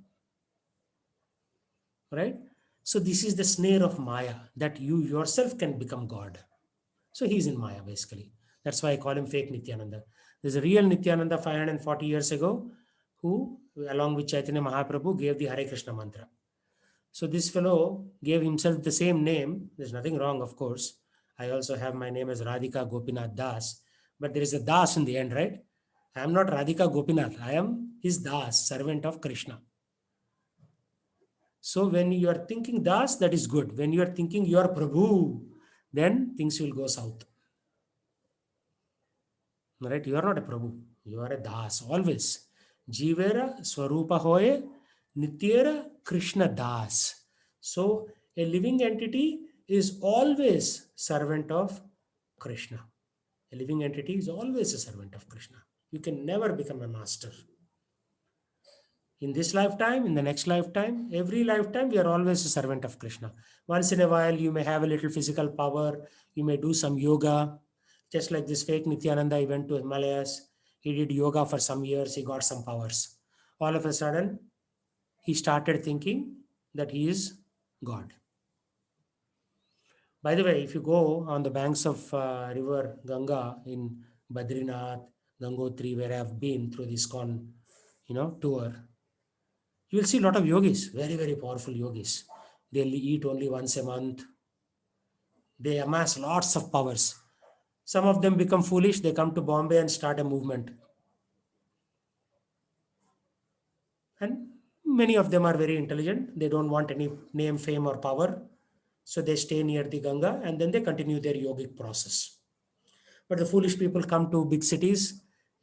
right? So this is the snare of Maya, that you yourself can become God. So he's in Maya, basically. That's why I call him fake Nityananda. There's a real Nityananda 540 years ago who, along with Chaitanya Mahaprabhu, gave the Hare Krishna mantra. So this fellow gave himself the same name. There's nothing wrong, of course. I also have my name as Radhika Gopinath Das, but there is a Das in the end, right? I am not Radhika Gopinath. I am his Das, servant of Krishna. So when you are thinking Das, that is good. When you are thinking you are Prabhu, then things will go south. Right? You are not a Prabhu. You are a Das, always. Jivera Swarupa Hoye Nityera Krishna Das. So a living entity is always servant of Krishna. A living entity is always a servant of Krishna. You can never become a master. In this lifetime, in the next lifetime, every lifetime, we are always a servant of Krishna. Once in a while, you may have a little physical power. You may do some yoga. Just like this fake Nityananda, he went to Himalayas. He did yoga for some years. He got some powers. All of a sudden, he started thinking that he is God. By the way, if you go on the banks of river Ganga in Badrinath, Gangotri, where I have been through this tour, you will see a lot of yogis, very, very powerful yogis. They'll eat only once a month. They amass lots of powers. Some of them become foolish. They come to Bombay and start a movement. And many of them are very intelligent. They don't want any name, fame, or power. So they stay near the Ganga and then they continue their yogic process. But the foolish people come to big cities,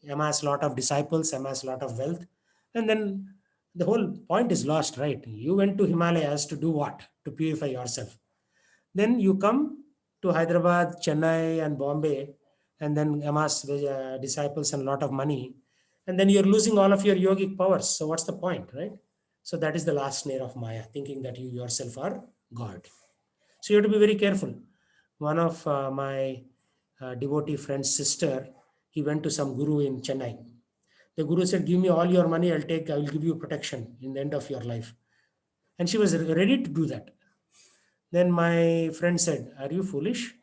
amass a lot of disciples, amass a lot of wealth, and then the whole point is lost, right? You went to Himalayas to do what? To purify yourself. Then you come to Hyderabad, Chennai, and Bombay, and then amass disciples and a lot of money, and then you're losing all of your yogic powers. So what's the point, right? So that is the last snare of Maya, thinking that you yourself are God. So you have to be very careful. One of my devotee friend's sister, he went to some guru in Chennai. The guru said, "Give me all your money, I will give you protection in the end of your life." And she was ready to do that. Then my friend said, "Are you foolish?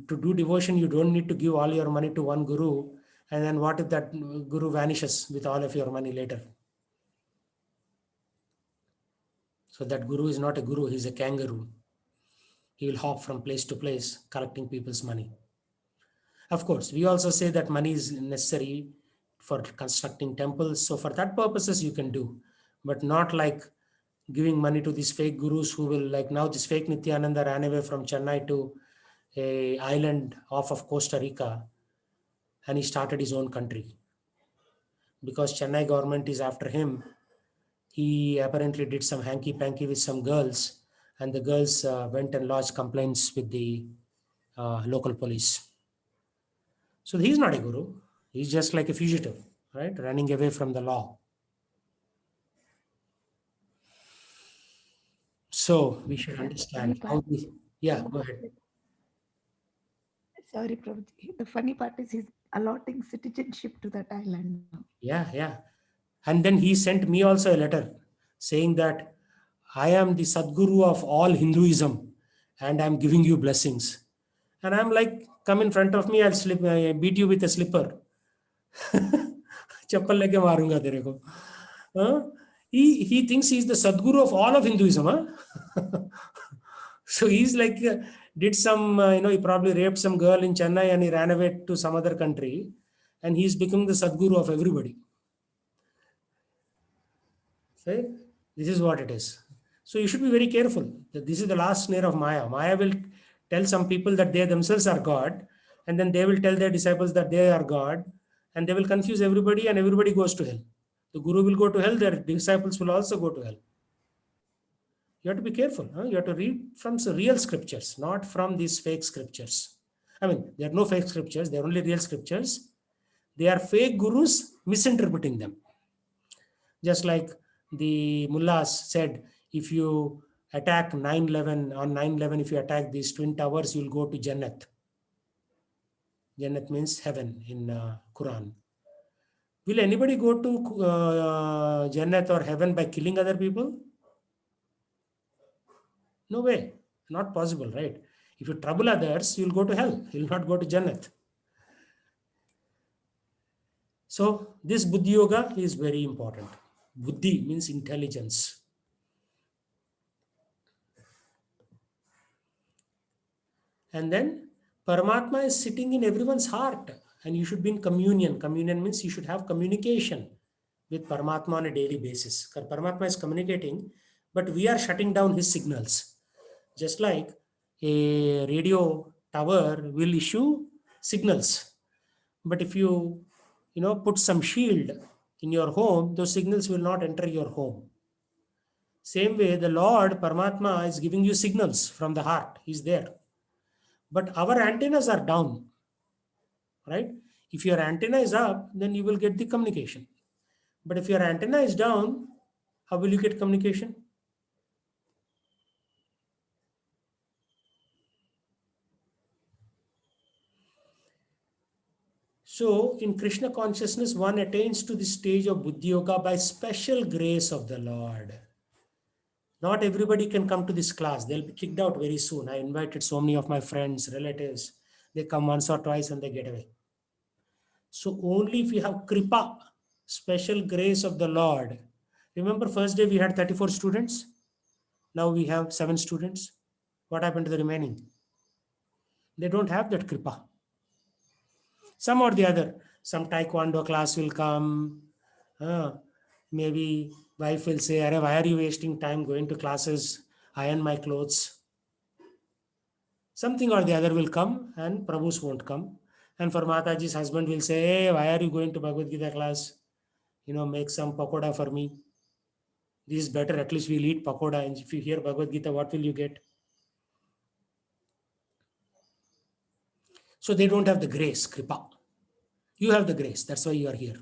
To do devotion, you don't need to give all your money to one guru. And then what if that guru vanishes with all of your money later?" So that guru is not a guru, he's a kangaroo. He will hop from place to place collecting people's money. Of course, we also say that money is necessary for constructing temples. So for that purposes, you can do, but not like giving money to these fake gurus who will, like now this fake Nityananda ran away from Chennai to a island off of Costa Rica, and he started his own country because Chennai government is after him. He apparently did some hanky panky with some girls, and the girls went and lodged complaints with the local police. So he's not a guru. He's just like a fugitive, right? Running away from the law. So we should understand how we, yeah, go ahead. Sorry, Prabhuji. The funny part is he's allotting citizenship to that island now. Yeah, yeah. And then he sent me also a letter saying that I am the Sadguru of all Hinduism and I'm giving you blessings. And I'm like, come in front of me, I'll beat you with a slipper. चप्पल लेके मारूंगा तेरे को. He thinks he's the Sadguru of all of Hinduism. Huh? So he's like, did some, he probably raped some girl in Chennai and he ran away to some other country. And he's become the Sadguru of everybody. Right? This is what it is. So you should be very careful. This is the last snare of Maya. Maya will tell some people that they themselves are God, and then they will tell their disciples that they are God, and they will confuse everybody, and everybody goes to hell. The guru will go to hell, their disciples will also go to hell. You have to be careful. Huh? You have to read from some real scriptures, not from these fake scriptures. I mean, there are no fake scriptures, they are only real scriptures. They are fake gurus misinterpreting them. Just like the mullahs said, if you attack 9/11, on 9/11, if you attack these twin towers, you'll go to Jannat. Jannat means heaven in Quran. Will anybody go to Jannat or heaven by killing other people? No way. Not possible, right? If you trouble others, you'll go to hell. You'll not go to Jannat. So this Buddhi Yoga is very important. Buddhi means intelligence. And then Paramatma is sitting in everyone's heart, and you should be in communion. Communion means you should have communication with Paramatma on a daily basis. Because Paramatma is communicating, but we are shutting down his signals. Just like a radio tower will issue signals. But if you put some shield in your home, those signals will not enter your home. Same way, the Lord, Paramatma, is giving you signals from the heart. He's there. But our antennas are down, right? If your antenna is up, then you will get the communication. But if your antenna is down, how will you get communication? So in Krishna consciousness, one attains to the stage of Buddhi Yoga by special grace of the Lord. Not everybody can come to this class. They'll be kicked out very soon. I invited so many of my friends, relatives. They come once or twice and they get away. So only if you have Kripa, special grace of the Lord. Remember first day we had 34 students. Now we have 7 students. What happened to the remaining? They don't have that Kripa. Some or the other. Some Taekwondo class will come. Maybe wife will say, Arey, why are you wasting time going to classes? Iron my clothes. Something or the other will come and Prabhus won't come. And for Mataji's husband will say, hey, why are you going to Bhagavad Gita class? Make some pakoda for me. This is better. At least we'll eat pakoda. And if you hear Bhagavad Gita, what will you get? So they don't have the grace, Kripa. You have the grace. That's why you are here.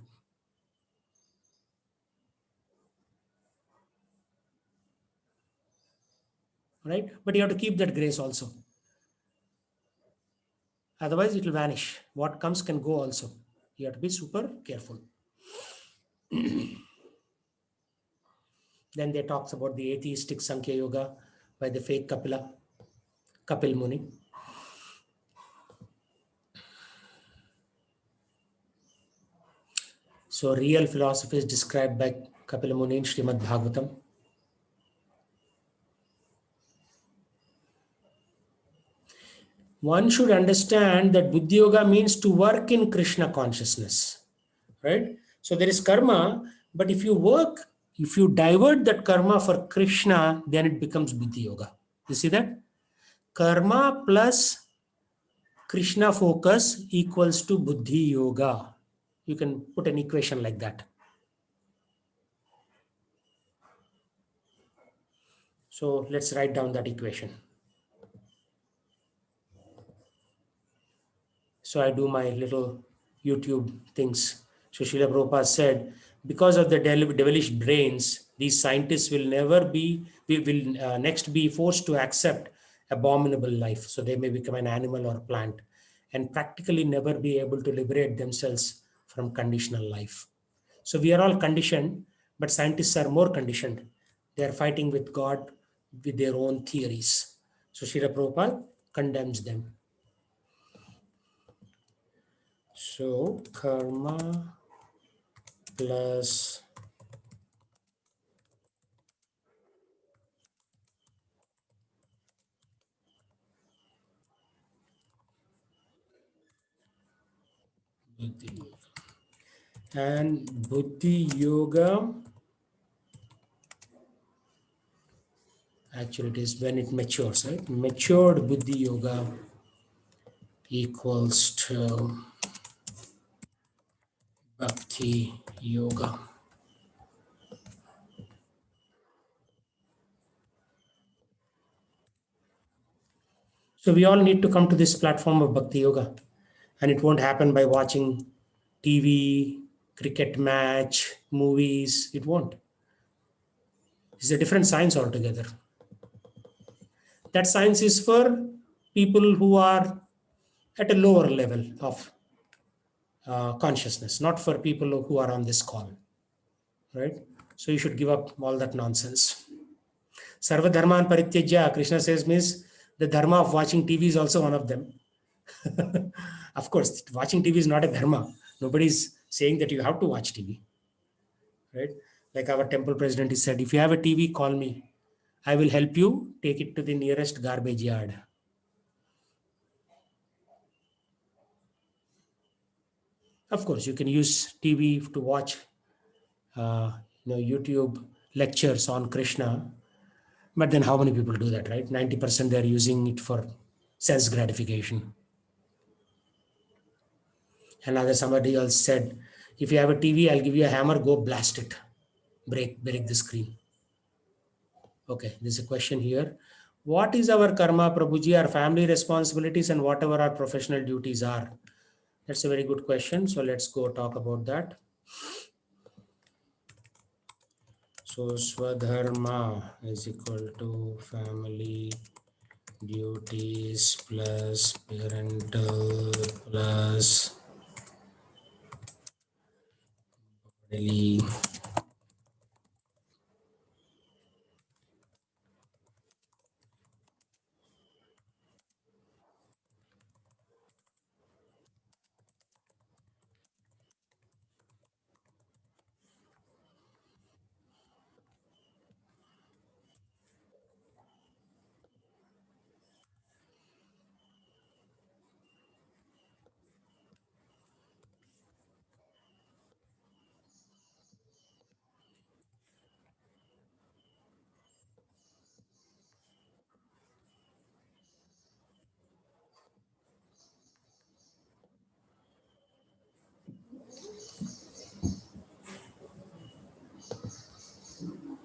Right? But you have to keep that grace also. Otherwise, it will vanish. What comes can go also. You have to be super careful. Then they talks about the atheistic Sankhya Yoga by the fake Kapil Muni. So real philosophy is described by Kapil Muni in Srimad Bhagavatam. one should understand that Buddhi Yoga means to work in Krishna consciousness, right? So there is karma, but if you divert that karma for Krishna, then it becomes Buddhi Yoga. You see that? Karma plus Krishna focus equals to Buddhi Yoga. You can put an equation like that. So let's write down that equation. So I do my little YouTube things. So Srila Prabhupada said, because of the devilish brains, these scientists will next be forced to accept abominable life. So they may become an animal or plant and practically never be able to liberate themselves from conditional life. So we are all conditioned, but scientists are more conditioned. They are fighting with God with their own theories. So Srila Prabhupada condemns them. So karma plus Buddhi Yoga. And Buddhi Yoga, actually it is when it matures, right? Matured Buddhi Yoga equals to Bhakti Yoga. So we all need to come to this platform of Bhakti Yoga, and it won't happen by watching TV, cricket match, movies. It won't. It's a different science altogether. That science is for people who are at a lower level of consciousness, not for people who are on this call, right? So you should give up all that nonsense. Sarva dharman parityajya, Krishna says, means the dharma of watching TV is also one of them. Of course, watching TV is not a dharma. Nobody's saying that you have to watch TV, right? Like our temple president has said, if you have a TV, call me. I will help you take it to the nearest garbage yard. Of course, you can use TV to watch YouTube lectures on Krishna. But then how many people do that, right? 90% they're using it for sense gratification. Another somebody else said, if you have a TV, I'll give you a hammer, go blast it. Break the screen. Okay, there's a question here. What is our karma, Prabhuji, our family responsibilities and whatever our professional duties are? That's a very good question. So let's go talk about that. So Swadharma is equal to family duties plus parental plus bodily.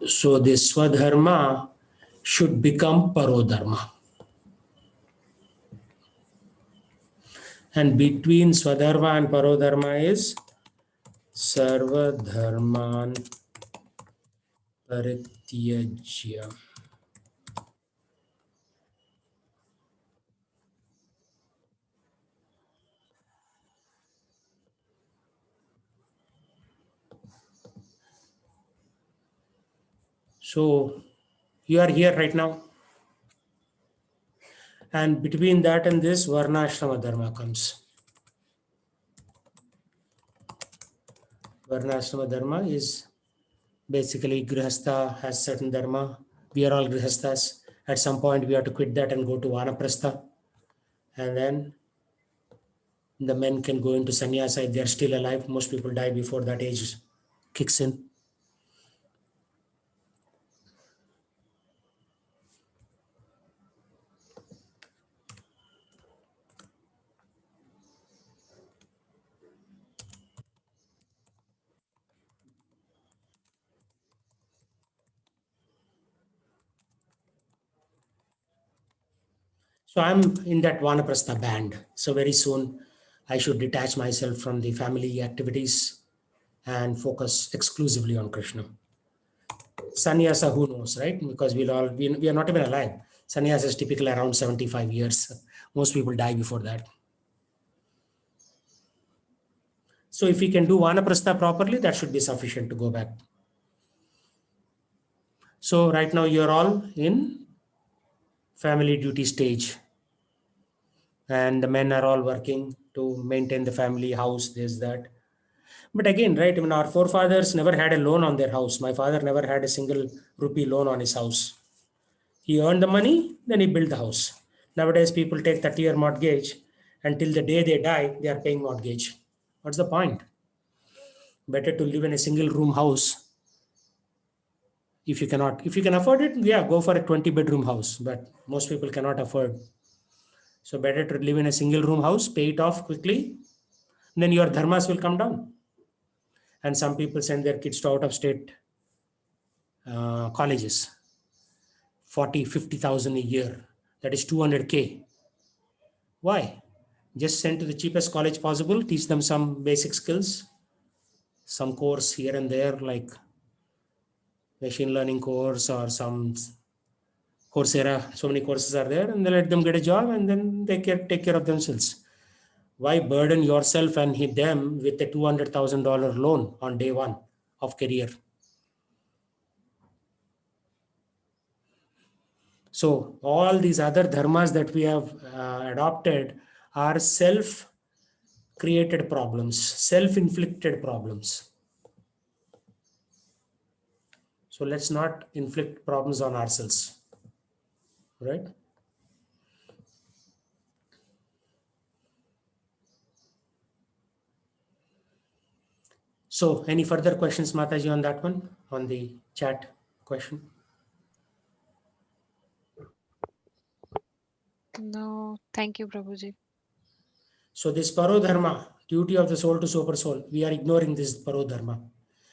So this Swadharma should become Parodharma. And between Swadharma and Parodharma is Sarva Dharman Parityajya. So you are here right now. And between that and this, Varnashrama Dharma comes. Varnashrama Dharma is basically Grihastha has certain Dharma. We are all Grihasthas. At some point, we have to quit that and go to Vanaprastha. And then the men can go into sannyasa if they are still alive. Most people die before that age kicks in. So I'm in that Vanaprastha band. So very soon I should detach myself from the family activities and focus exclusively on Krishna. Sannyasa, who knows, right? Because we are not even alive. Sannyasa is typically around 75 years. Most people die before that. So if we can do Vanaprastha properly, that should be sufficient to go back. So right now you're all in family duty stage, and the men are all working to maintain the family house, this, that. But again, right, I mean, our forefathers never had a loan on their house. My father never had a single rupee loan on his house. He earned the money, then he built the house. Nowadays, people take 30-year mortgage, and till the day they die, they are paying mortgage. What's the point? Better to live in a single room house. If you cannot, if you can afford it, yeah, go for a 20-bedroom house. But most people cannot afford. So better to live in a single room house, pay it off quickly, then your dharmas will come down. And some people send their kids to out of state colleges, 40, 50,000 a year. That is 200K. Why? Just send to the cheapest college possible, teach them some basic skills, some course here and there, like machine learning course or some Coursera. So many courses are there, and they let them get a job, and then they can take care of themselves. Why burden yourself and them with a $200,000 loan on day one of career? So all these other dharmas that we have adopted are self-created problems, self-inflicted problems. So let's not inflict problems on ourselves, right? So any further questions, Mataji, on that one, on the chat question? No, thank you, Prabhuji. So this parodharma, duty of the soul to super soul, we are ignoring this parodharma.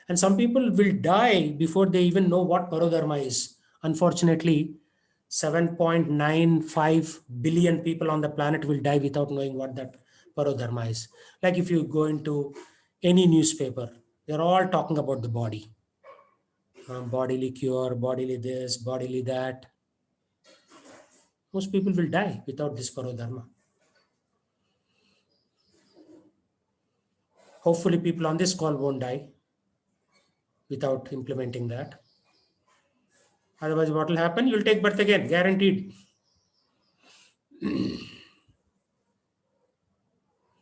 And some people will die before they even know what parodharma is. Unfortunately, 7.95 billion people on the planet will die without knowing what that parodharma is. Like if you go into any newspaper, they're all talking about the body. Bodily cure, bodily this, bodily that. Most people will die without this parodharma. Hopefully, people on this call won't die without implementing that. Otherwise, what will happen? You'll take birth again, guaranteed.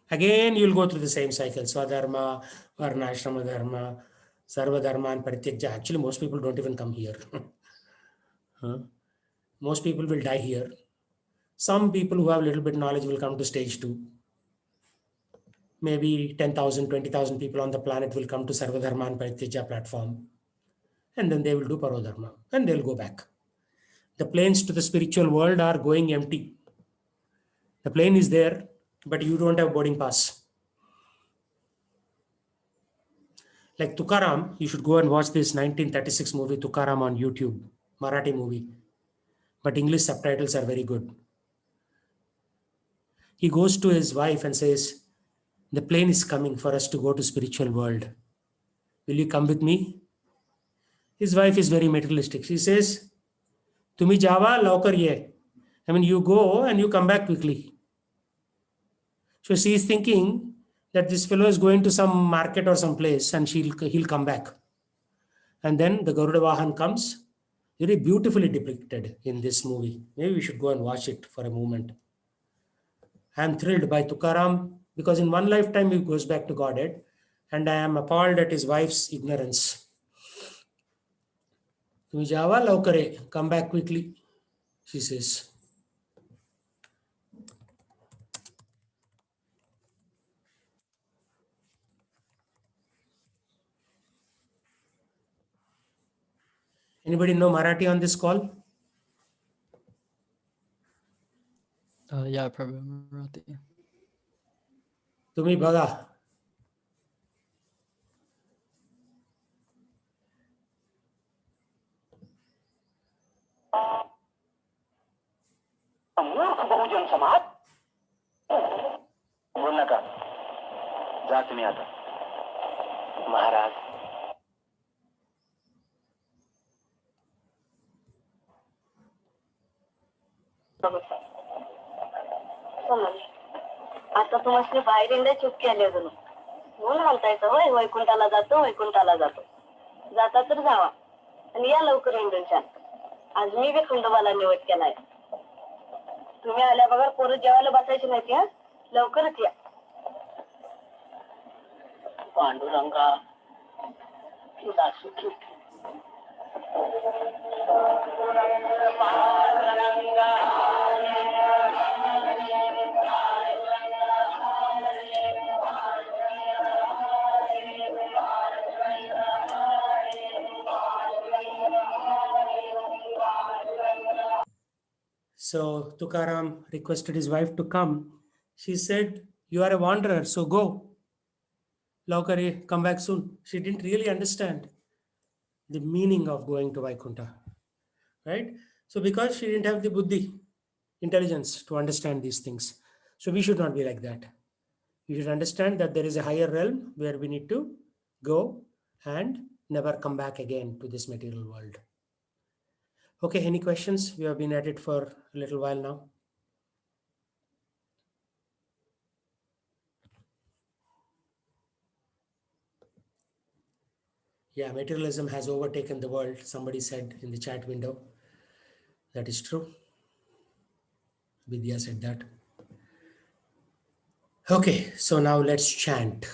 Again, you'll go through the same cycle. Swadharma, Varnashrama Dharma, Sarva Dharma, and Parityakja. Actually, most people don't even come here. Huh? Most people will die here. Some people who have a little bit knowledge will come to stage 2. Maybe 10,000, 20,000 people on the planet will come to Sarva Dharma and Parityakja platform. And then they will do Parodharma and they'll go back. The planes to the spiritual world are going empty. The plane is there, but you don't have boarding pass. Like Tukaram, you should go and watch this 1936 movie Tukaram on YouTube, Marathi movie. But English subtitles are very good. He goes to his wife and says, the plane is coming for us to go to spiritual world. Will you come with me? His wife is very materialistic. She says, Tumi jawa laukar ye. I mean, you go and you come back quickly. So she is thinking that this fellow is going to some market or some place and he'll come back. And then the Garuda Vahan comes, very beautifully depicted in this movie. Maybe we should go and watch it for a moment. I am thrilled by Tukaram because in one lifetime he goes back to Godhead, and I am appalled at his wife's ignorance. Tumi jawa laukare, come back quickly, she says. Anybody know Marathi on this call? Yeah, Prabhu Marathi. तुम्ही बघा. मूर्ख बहुजन समाज बोल नका, जा तुम्ही आता. महाराज, आता तुम्हाला बाहेर इंडे चुपके आले अजून म्हणून म्हणतायचं होय वैकुंठाला जातो वैकुंठाला जातो. जाता तर जावा आणि या लवकर इंडोच्या. आज मी बी खंडोबाला निवड केलाय. तुम्ही आल्या बघा पोरं जेवायला बसायची नाही हा, लवकरच या. पांडुरंगा तुला सुखी. So Tukaram requested his wife to come. She said, "You are a wanderer, so go. Laukari, come back soon." She didn't really understand the meaning of going to Vaikuntha, right? So because she didn't have the buddhi, intelligence to understand these things. So we should not be like that. We should understand that there is a higher realm where we need to go and never come back again to this material world. Okay, any questions? We have been at it for a little while now. Yeah, materialism has overtaken the world. Somebody said in the chat window. That is true. Vidya said that. Okay, so now let's chant.